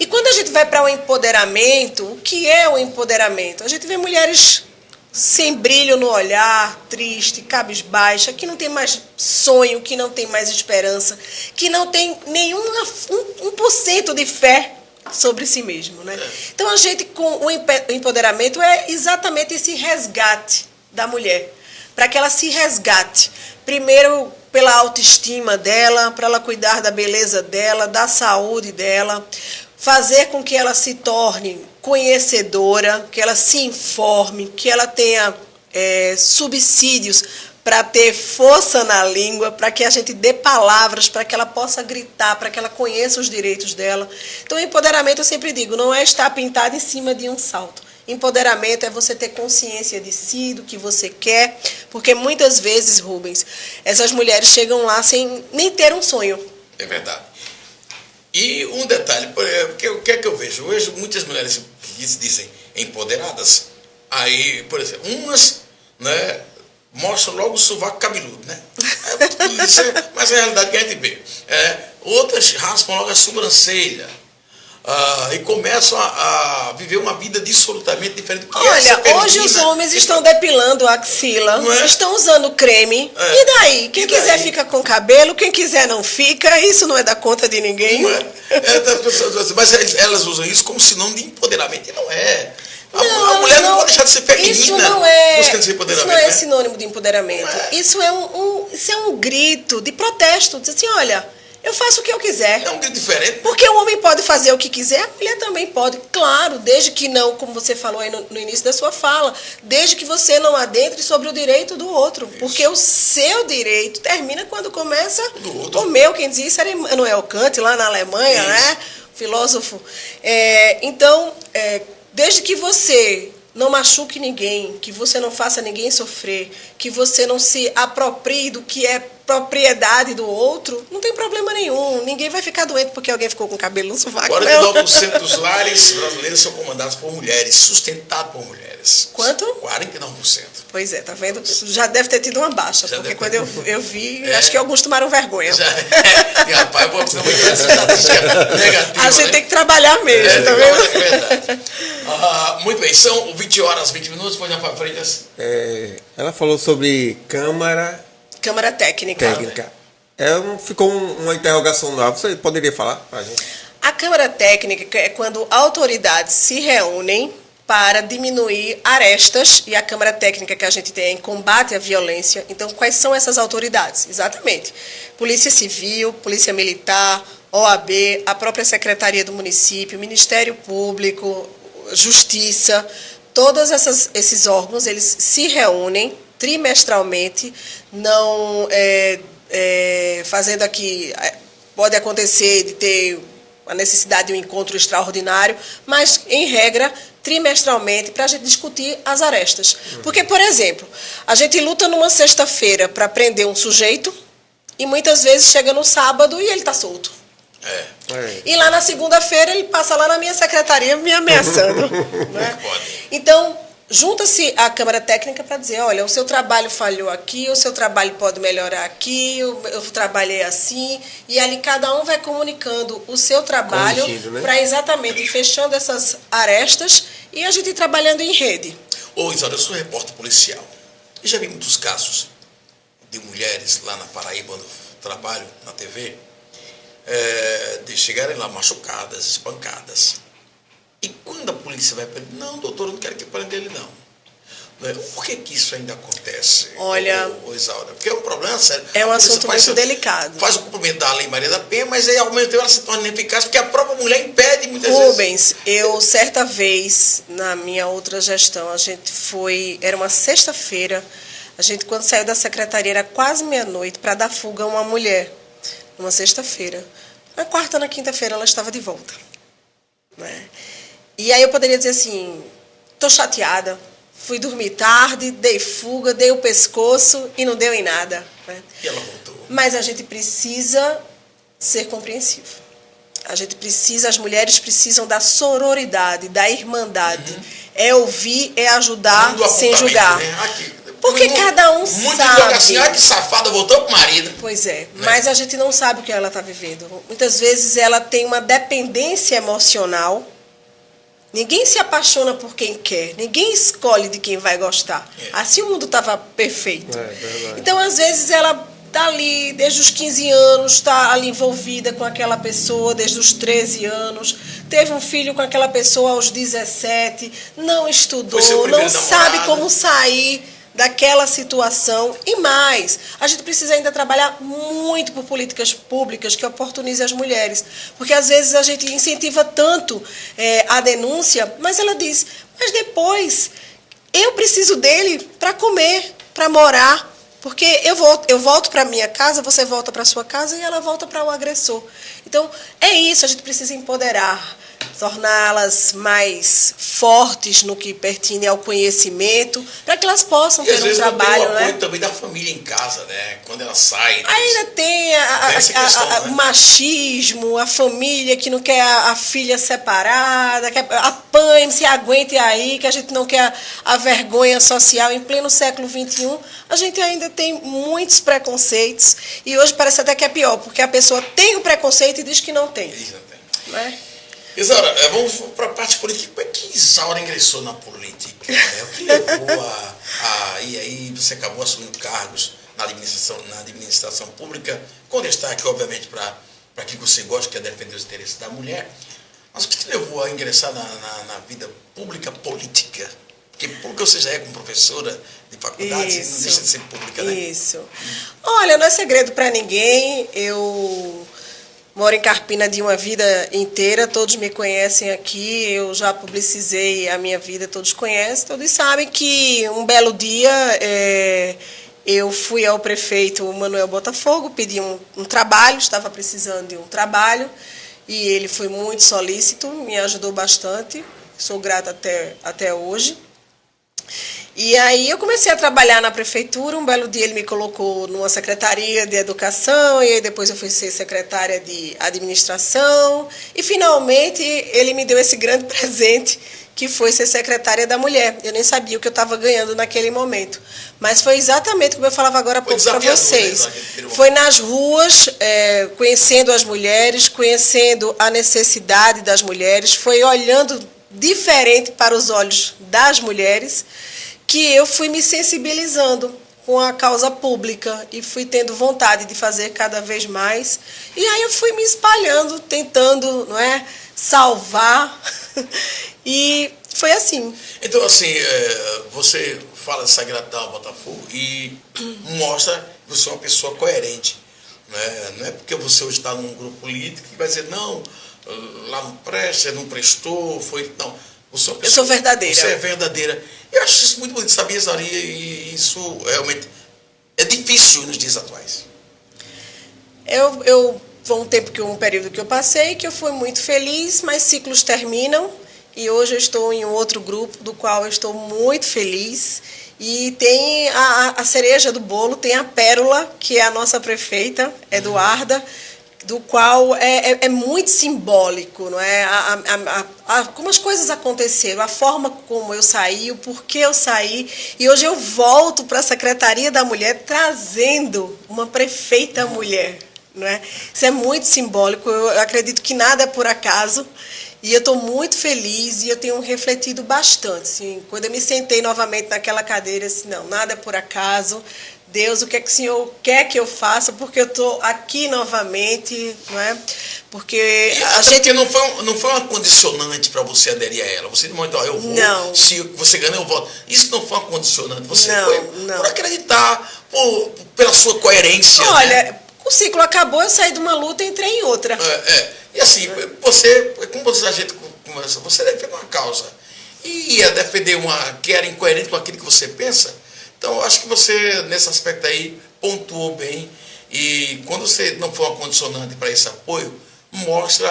E quando a gente vai para o empoderamento, o que é o empoderamento? A gente vê mulheres sem brilho no olhar, triste, cabisbaixa, que não tem mais sonho, que não tem mais esperança, que não tem nenhum 1% de fé sobre si mesmo, né? Então, a gente, com o empoderamento, é exatamente esse resgate da mulher, para que ela se resgate, primeiro pela autoestima dela, para ela cuidar da beleza dela, da saúde dela, fazer com que ela se torne conhecedora, que ela se informe, que ela tenha subsídios para ter força na língua, para que a gente dê palavras, para que ela possa gritar, para que ela conheça os direitos dela. Então, o empoderamento, eu sempre digo, não é estar pintado em cima de um salto. Empoderamento é você ter consciência de si, do que você quer, porque muitas vezes, Rubens, essas mulheres chegam lá sem nem ter um sonho.
É verdade. E um detalhe, o que é que eu vejo? Eu vejo muitas mulheres que se dizem empoderadas, aí, por exemplo, umas, né, mostram logo o sovaco cabeludo, né? Mas é a realidade que a gente vê. Outras raspam logo a sobrancelha e começam a viver uma vida absolutamente diferente.
Olha, hoje os homens estão depilando a axila, estão usando creme, e daí? Quem quiser fica com cabelo, quem quiser não fica, isso não é da conta de ninguém.
Mas elas usam isso como sinônimo de empoderamento, e não é. A mulher não pode deixar de ser feminina.
Isso não é sinônimo de empoderamento. Isso é um grito de protesto. Diz assim, olha, eu faço o que eu quiser.
É um grito diferente.
Porque o homem pode fazer o que quiser, a mulher também pode. Claro, desde que não, como você falou aí no início da sua fala, desde que você não adentre sobre o direito do outro. Isso. Porque o seu direito termina quando começa o meu. Quem dizia isso era Immanuel Kant, lá na Alemanha, né? Filósofo. Então, desde que você não machuque ninguém, que você não faça ninguém sofrer, que você não se aproprie do que é propriedade do outro, não tem problema nenhum. Ninguém vai ficar doente porque alguém ficou com cabelo no sovaco.
49% dos lares brasileiros são comandados por mulheres, sustentados por mulheres.
Quanto?
49%.
Pois é, tá vendo? Já deve ter tido uma baixa,
Já
porque
deve
quando eu vi, acho que alguns tomaram vergonha.
E rapaz, vou precisar muito dessa estatística negativa.
A gente
né?
tem que trabalhar mesmo, tá vendo?
É verdade. Muito bem, são 20 horas, 20 minutos, pode ir para frente.
Ela falou sobre Câmara
Câmara Técnica.
Técnica. Ficou uma interrogação nova. Você poderia falar para a gente?
A Câmara Técnica é quando autoridades se reúnem para diminuir arestas, e a Câmara Técnica que a gente tem é em combate à violência. Então, quais são essas autoridades? Exatamente. Polícia Civil, Polícia Militar, OAB, a própria Secretaria do Município, Ministério Público, Justiça, todos esses órgãos, eles se reúnem trimestralmente, não fazendo aqui, pode acontecer de ter a necessidade de um encontro extraordinário, mas, em regra, trimestralmente, para a gente discutir as arestas. Porque, por exemplo, a gente luta numa sexta-feira para prender um sujeito e muitas vezes chega no sábado e ele está solto. E lá na segunda-feira ele passa lá na minha secretaria me ameaçando. Né? Então, junta-se a Câmara Técnica para dizer, olha, o seu trabalho falhou aqui, o seu trabalho pode melhorar aqui, eu trabalhei assim, e ali cada um vai comunicando o seu trabalho para exatamente ir fechando essas arestas e a gente ir trabalhando em rede.
Ô, Isaura, eu sou repórter policial e já vi muitos casos de mulheres lá na Paraíba, onde eu trabalho na TV, de chegarem lá machucadas, espancadas. E quando a polícia vai prender, não, doutor, eu não quero que prenda ele, não. Por que isso ainda acontece?
Olha,
Isaura? Porque é um problema sério.
É um assunto muito delicado.
Faz o cumprimento da Lei Maria da Penha, mas aí ao mesmo tempo ela se torna ineficaz porque a própria mulher impede muitas vezes.
Rubens, eu certa vez, na minha outra gestão, era uma sexta-feira, a gente quando saiu da secretaria era quase meia-noite para dar fuga a uma mulher, numa sexta-feira. Na quarta, na quinta-feira ela estava de volta. Né? E aí eu poderia dizer assim, estou chateada, fui dormir tarde, dei fuga, dei o pescoço e não deu em nada. Né?
E ela voltou.
Mas a gente precisa ser compreensivo. As mulheres precisam da sororidade, da irmandade. É ouvir, é ajudar, sem julgar.
Né? Aqui.
Porque cada um sabe.
Assim, olha que safada, voltou pro marido.
Pois é, mas a gente não sabe o que ela está vivendo. Muitas vezes ela tem uma dependência emocional. Ninguém se apaixona por quem quer. Ninguém escolhe de quem vai gostar. Assim o mundo estava perfeito. Então, às vezes, ela está ali desde os 15 anos, está ali envolvida com aquela pessoa desde os 13 anos, teve um filho com aquela pessoa aos 17, não estudou, não sabe como sair daquela situação. E mais, a gente precisa ainda trabalhar muito por políticas públicas que oportunizem as mulheres. Porque às vezes a gente incentiva tanto a denúncia, mas ela diz, mas depois eu preciso dele para comer, para morar. Porque eu volto para a minha casa, você volta para a sua casa e ela volta para o agressor. Então, é isso, a gente precisa empoderar, torná-las mais fortes no que pertine ao conhecimento, para que elas possam ter um trabalho.
E às vezes não tem o apoio também da família em casa, né? Quando ela sai.
Ainda tem o machismo, a família que não quer a filha separada, que apanhe, se aguente aí, que a gente não quer a vergonha social. Em pleno século XXI, a gente ainda tem muitos preconceitos, e hoje parece até que é pior, porque a pessoa tem o preconceito e diz que não tem.
Isso não tem.
Né?
Isaura, vamos para a parte política. Como é que Isaura ingressou na política? Né? O que levou e aí você acabou assumindo cargos na administração pública, com destaque, obviamente, para aquilo que você gosta, que é defender os interesses da mulher. Mas o que te levou a ingressar na vida pública política? Porque pública você já é como professora de faculdade, não deixa de ser pública, né?
Isso. Olha, não é segredo para ninguém. Eu moro em Carpina de uma vida inteira, todos me conhecem aqui, eu já publicizei a minha vida, todos conhecem, todos sabem que um belo dia eu fui ao prefeito Manuel Botafogo, pedi um trabalho, estava precisando de um trabalho, e ele foi muito solícito, me ajudou bastante, sou grata até hoje. E aí eu comecei a trabalhar na prefeitura, um belo dia ele me colocou numa secretaria de educação, e aí depois eu fui ser secretária de administração, e finalmente ele me deu esse grande presente, que foi ser secretária da mulher. Eu nem sabia o que eu estava ganhando naquele momento. Mas foi exatamente como eu falava agora há pouco para vocês. Foi nas ruas, conhecendo as mulheres, conhecendo a necessidade das mulheres, foi olhando diferente para os olhos das mulheres, que eu fui me sensibilizando com a causa pública e fui tendo vontade de fazer cada vez mais. E aí eu fui me espalhando, tentando, não é, salvar. E foi assim.
Então, assim, você fala de Sagradal, Botafogo, e mostra que você é uma pessoa coerente. Né? Não é porque você hoje está num grupo político que vai dizer, não, lá não presta, não prestou, foi... Não, você é uma pessoa,
eu sou verdadeira.
Você é verdadeira. Eu acho isso muito bonito, sabia, Zaria? E isso realmente é difícil nos dias atuais.
Foi um período que eu passei, que eu fui muito feliz, mas ciclos terminam. E hoje eu estou em um outro grupo, do qual eu estou muito feliz. E tem a cereja do bolo, tem a Pérola, que é a nossa prefeita, Eduarda, do qual é muito simbólico, não é? Como as coisas aconteceram, a forma como eu saí, o porquê eu saí. E hoje eu volto para a Secretaria da Mulher trazendo uma prefeita mulher. Não é? Isso é muito simbólico, eu acredito que nada é por acaso. E eu estou muito feliz e eu tenho refletido bastante. Assim, quando eu me sentei novamente naquela cadeira, assim, não, nada é por acaso. Deus, o que é que o Senhor quer que eu faça? Porque eu estou aqui novamente, não é? Porque
porque não foi uma condicionante para você aderir a ela. Você disse, eu vou,
não.
Se você ganha, eu voto. Isso não foi uma condicionante. Você
não,
foi
não.
Por acreditar, pela sua coerência.
Olha,
né?
O ciclo acabou, eu saí de uma luta e entrei em outra.
E assim, como a gente conversa, você defende uma causa. E ia defender uma que era incoerente com aquilo que você pensa. Então, eu acho que você, nesse aspecto aí, pontuou bem. E quando você não for uma condicionante para esse apoio, mostra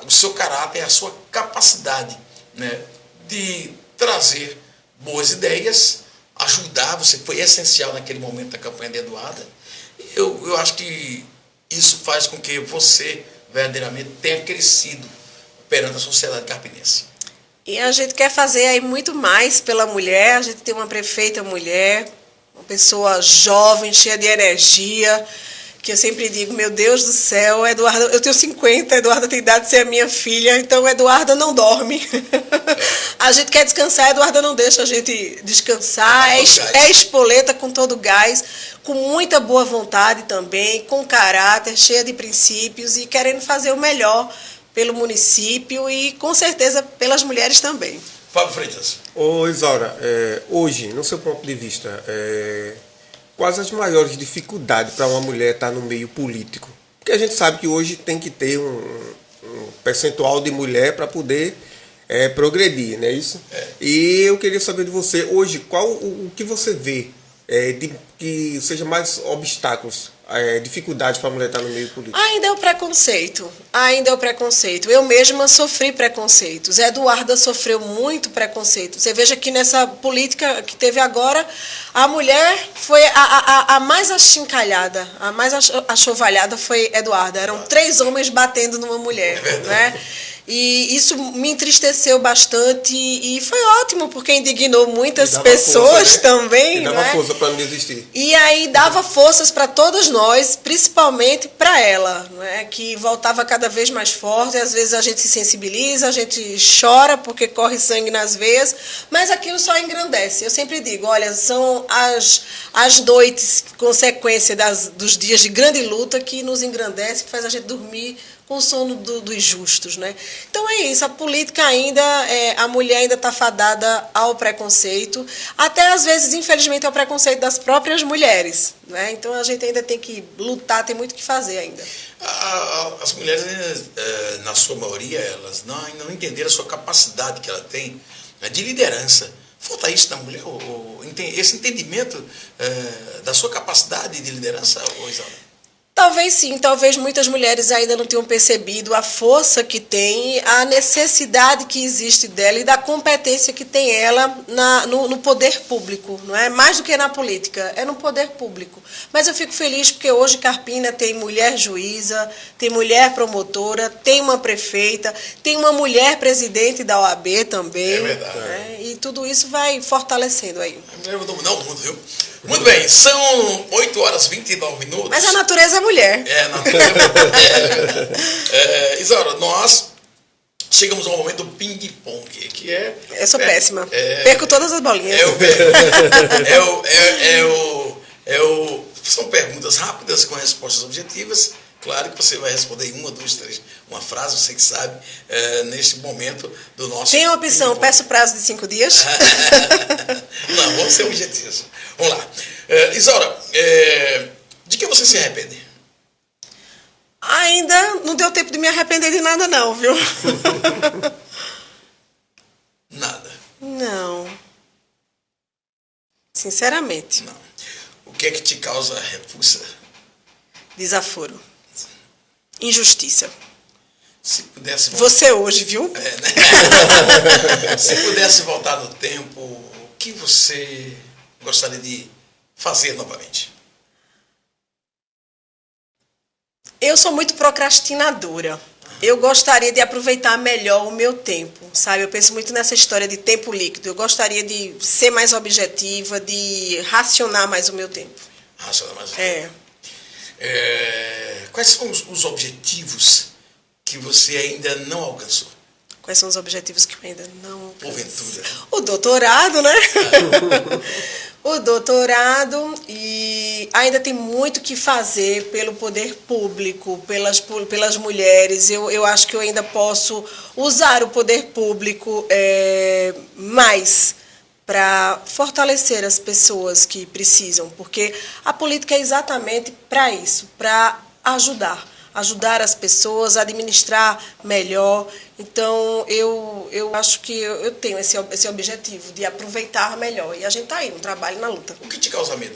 o seu caráter, a sua capacidade, né, de trazer boas ideias, ajudar. Você foi essencial naquele momento da campanha de Eduarda. Eu acho que isso faz com que você verdadeiramente tenha crescido perante a sociedade carpinense.
E a gente quer fazer aí muito mais pela mulher. A gente tem uma prefeita mulher, uma pessoa jovem, cheia de energia, que eu sempre digo, meu Deus do céu, Eduarda, eu tenho 50, Eduarda tem idade de ser a minha filha, então Eduarda não dorme. A gente quer descansar, Eduarda não deixa a gente descansar, é espoleta com todo gás, com muita boa vontade também, com caráter, cheia de princípios e querendo fazer o melhor pelo município e, com certeza, pelas mulheres também.
Fábio Freitas.
Ô Isaura, hoje, no seu ponto de vista, quais as maiores dificuldades para uma mulher estar no meio político? Porque a gente sabe que hoje tem que ter um percentual de mulher para poder progredir, não é isso? E eu queria saber de você, hoje, qual o que você vê que seja mais obstáculos, dificuldades para a mulher estar no meio político?
Ainda é o preconceito. Eu mesma sofri preconceitos. Eduarda sofreu muito preconceito. Você veja que nessa política que teve agora, a mulher foi a mais achincalhada, a mais achovalhada foi Eduarda. Eram 3 homens batendo numa mulher, né? E isso me entristeceu bastante e foi ótimo, porque indignou muitas pessoas também.
E dava força para não desistir.
E aí dava forças para todos nós, principalmente para ela, né, que voltava cada vez mais forte. Às vezes a gente se sensibiliza, a gente chora porque corre sangue nas veias, mas aquilo só engrandece. Eu sempre digo, olha, são as noites, consequência dos dias de grande luta, que nos engrandece, que faz a gente dormir com o sono dos justos, né? Então é isso, a política ainda, a mulher ainda está fadada ao preconceito, até às vezes, infelizmente, ao preconceito das próprias mulheres, né? Então a gente ainda tem que lutar, tem muito o que fazer ainda.
As mulheres, na sua maioria, elas não entenderam a sua capacidade que ela tem, né, de liderança. Falta isso na mulher, esse entendimento da sua capacidade de liderança, Isaura?
Talvez sim, talvez muitas mulheres ainda não tenham percebido a força que tem, a necessidade que existe dela e da competência que tem ela no poder público, não é? Mais do que na política, é no poder público. Mas eu fico feliz porque hoje Carpina tem mulher juíza, tem mulher promotora, tem uma prefeita, tem uma mulher presidente da OAB também.
É verdade.
Né? E tudo isso vai fortalecendo aí.
A mulher vai dominar o mundo, viu? Muito bem, são 8 horas e 29 minutos.
Mas a natureza é mulher.
É, a natureza é mulher. Isaura, nós chegamos ao momento do ping-pong, que é...
Eu sou péssima. Perco todas as bolinhas.
São perguntas rápidas com respostas objetivas. Claro que você vai responder em 1, 2, 3, uma frase, você que sabe, neste momento do nosso...
Tem a opção, peço prazo de 5 dias.
Não, vamos ser objetivos. Vamos lá. Isaura, de que você se arrepende?
Ainda não deu tempo de me arrepender de nada não, viu?
Nada.
Não. Sinceramente.
Não. O que é que te causa repulsa?
Desaforo. Injustiça.
Se pudesse voltar...
Você hoje, viu?
Né? Se pudesse voltar no tempo, o que você gostaria de fazer novamente?
Eu sou muito procrastinadora. Eu gostaria de aproveitar melhor o meu tempo, sabe? Eu penso muito nessa história de tempo líquido. Eu gostaria de ser mais objetiva, de racionar mais o meu tempo.
Racionar mais o tempo. Quais são os objetivos que você ainda não alcançou?
Quais são os objetivos que eu ainda não alcancei?
Porventura.
O doutorado, né? O doutorado, e ainda tem muito que fazer pelo poder público, pelas mulheres. Eu acho que eu ainda posso usar o poder público mais para fortalecer as pessoas que precisam, porque a política é exatamente para isso, para ajudar as pessoas a administrar melhor. Então, eu acho que eu tenho esse objetivo de aproveitar melhor. E a gente está aí no trabalho, na luta.
O que te causa medo?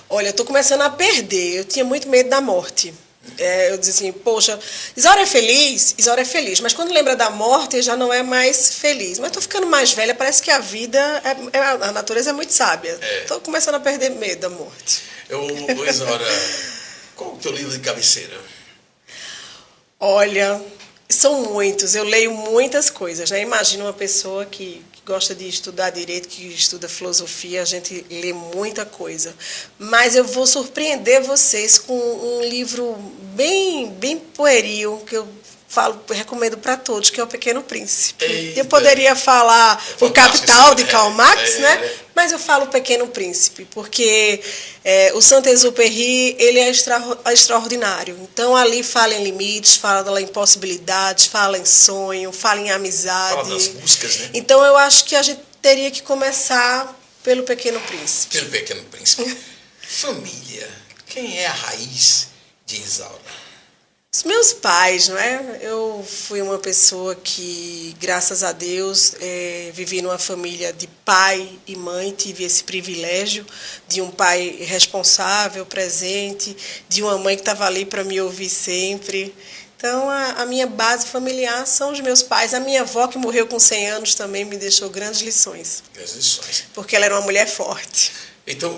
Olha, eu estou começando a perder. Eu tinha muito medo da morte. Eu dizia assim, poxa, Isaura é feliz? Isaura é feliz. Mas quando lembra da morte, já não é mais feliz. Mas estou ficando mais velha, parece que a vida, a natureza é muito sábia. Estou começando a perder medo da morte.
Isaura, qual é o teu livro de cabeceira?
Olha, são muitos. Eu leio muitas coisas. Já imagino uma pessoa que gosta de estudar direito, que estuda filosofia, a gente lê muita coisa. Mas eu vou surpreender vocês com um livro bem pueril, que eu recomendo para todos, que é O Pequeno Príncipe.
Eita.
Eu poderia falar O Capital, de Karl Marx, né? Mas eu falo O Pequeno Príncipe, porque o Saint-Exupéry, ele é extraordinário. Então, ali fala em limites, fala em possibilidades, fala em sonho, fala em amizade.
Fala das buscas, né?
Então, eu acho que a gente teria que começar pelo Pequeno Príncipe.
Pelo Pequeno Príncipe. Família. Quem é a raiz de Isaura?
Os meus pais, não é? Eu fui uma pessoa que, graças a Deus, vivi numa família de pai e mãe, tive esse privilégio de um pai responsável, presente, de uma mãe que estava ali para me ouvir sempre. Então, a minha base familiar são os meus pais. A minha avó, que morreu com 100 anos, também me deixou grandes lições.
Grandes lições.
Porque ela era uma mulher forte.
Então,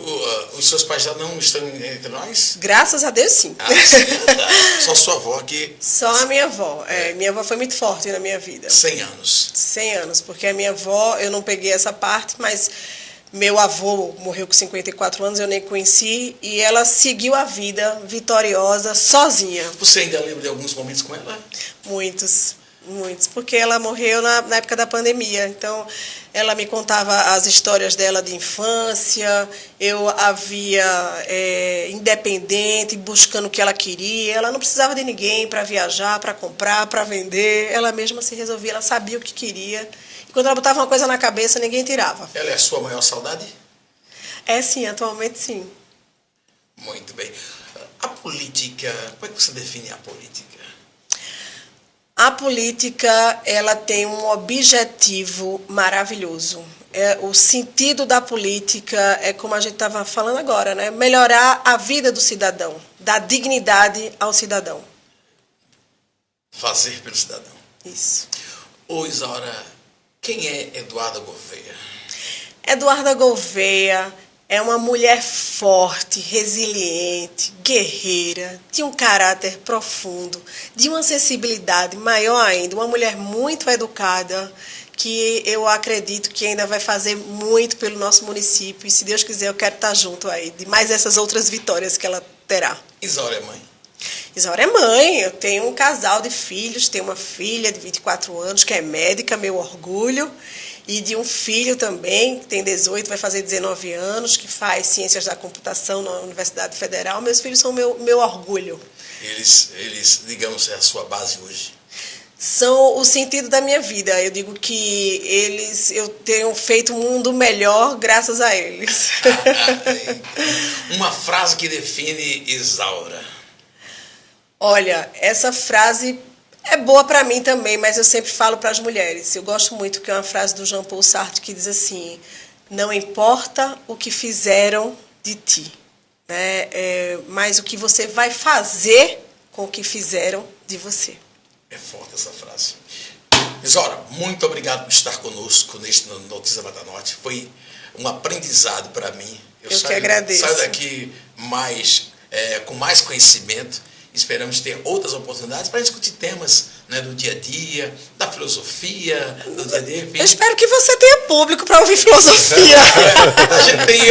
os seus pais já não estão entre nós?
Graças a Deus, sim.
Sim. Só sua avó que...
Só a minha avó. Minha avó foi muito forte na minha vida.
100 anos.
100 anos, porque a minha avó, eu não peguei essa parte, mas meu avô morreu com 54 anos, eu nem conheci, e ela seguiu a vida vitoriosa, sozinha.
Você ainda lembra de alguns momentos com ela?
Muitos, porque ela morreu na época da pandemia. Então, ela me contava as histórias dela de infância, eu a via independente, buscando o que ela queria. Ela não precisava de ninguém para viajar, para comprar, para vender. Ela mesma se resolvia, ela sabia o que queria. E quando ela botava uma coisa na cabeça, ninguém tirava.
Ela é a sua maior saudade?
Sim, atualmente sim.
Muito bem. A política, como é que você define a política?
A política, ela tem um objetivo maravilhoso. o sentido da política é como a gente estava falando agora, né? Melhorar a vida do cidadão, dar dignidade ao cidadão.
Fazer pelo cidadão.
Isso.
Ô Isaura, quem é Eduarda Gouveia?
Eduarda Gouveia é uma mulher forte, resiliente, guerreira, de um caráter profundo, de uma sensibilidade maior ainda, uma mulher muito educada, que eu acredito que ainda vai fazer muito pelo nosso município. E se Deus quiser, eu quero estar junto aí, de mais essas outras vitórias que ela terá.
Isaura é mãe?
Isaura é mãe, eu tenho um casal de filhos, tenho uma filha de 24 anos, que é médica, meu orgulho, e de um filho também, que tem 18, vai fazer 19 anos, que faz Ciências da Computação na Universidade Federal. Meus filhos são meu orgulho.
Eles, digamos, é a sua base hoje?
São o sentido da minha vida. Eu digo que eu tenho feito um mundo melhor graças a eles.
Uma frase que define Isaura.
Olha, essa frase é boa para mim também, mas eu sempre falo para as mulheres. Eu gosto muito, que é uma frase do Jean-Paul Sartre que diz assim: não importa o que fizeram de ti, né? Mas o que você vai fazer com o que fizeram de você.
É forte essa frase. Isaura, muito obrigado por estar conosco neste Notícia da Mata Norte. Foi um aprendizado para mim.
Eu que agradeço.
Saio daqui com mais conhecimento. Esperamos ter outras oportunidades para discutir temas, né, do dia a dia, da filosofia, do dia a dia. Enfim.
Eu espero que você tenha público para ouvir filosofia.
A gente tem,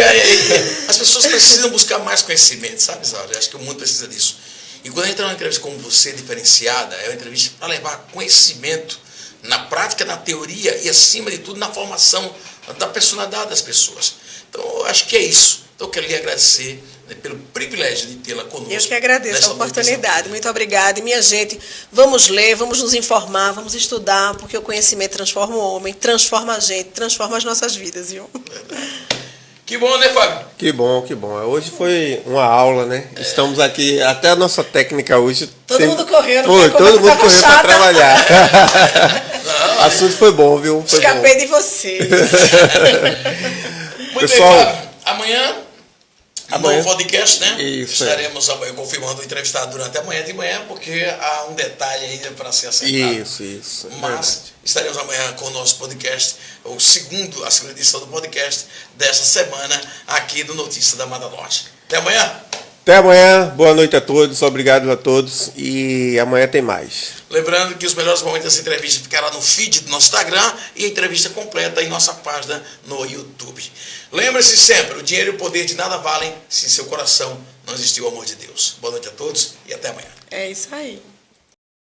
as pessoas precisam buscar mais conhecimento, sabe, Isaura? Eu acho que o mundo precisa disso. E quando a gente tem uma entrevista como você, diferenciada, é uma entrevista para levar conhecimento na prática, na teoria e, acima de tudo, na formação da personalidade das pessoas. Então, eu acho que é isso. Então, eu quero lhe agradecer, né, pelo privilégio de tê-la conosco.
Eu que agradeço a oportunidade. Muito obrigada. E, minha gente, vamos ler, vamos nos informar, vamos estudar, porque o conhecimento transforma o homem, transforma a gente, transforma as nossas vidas, viu?
Que bom, né, Fábio?
Que bom, que bom. Hoje foi uma aula, né? Estamos aqui, até a nossa técnica hoje...
Mundo correu,
todo mundo correu para trabalhar. O assunto foi bom, viu? Foi
Escapei
bom.
de vocês.
Muito
Pessoal,
bem, Fábio. Amanhã, no podcast, né?
Isso,
estaremos amanhã confirmando o entrevistado durante a manhã de manhã, porque há um detalhe ainda para ser acertado.
Isso.
Mas estaremos amanhã com o nosso podcast, a segunda edição do podcast desta semana, aqui do Notícia da Mata Norte. Até amanhã!
Até amanhã, boa noite a todos, obrigado a todos e amanhã tem mais.
Lembrando que os melhores momentos dessa entrevista ficará no feed do nosso Instagram e a entrevista completa em nossa página no YouTube. Lembre-se sempre, o dinheiro e o poder de nada valem se em seu coração não existiu o amor de Deus. Boa noite a todos e até amanhã.
É isso aí.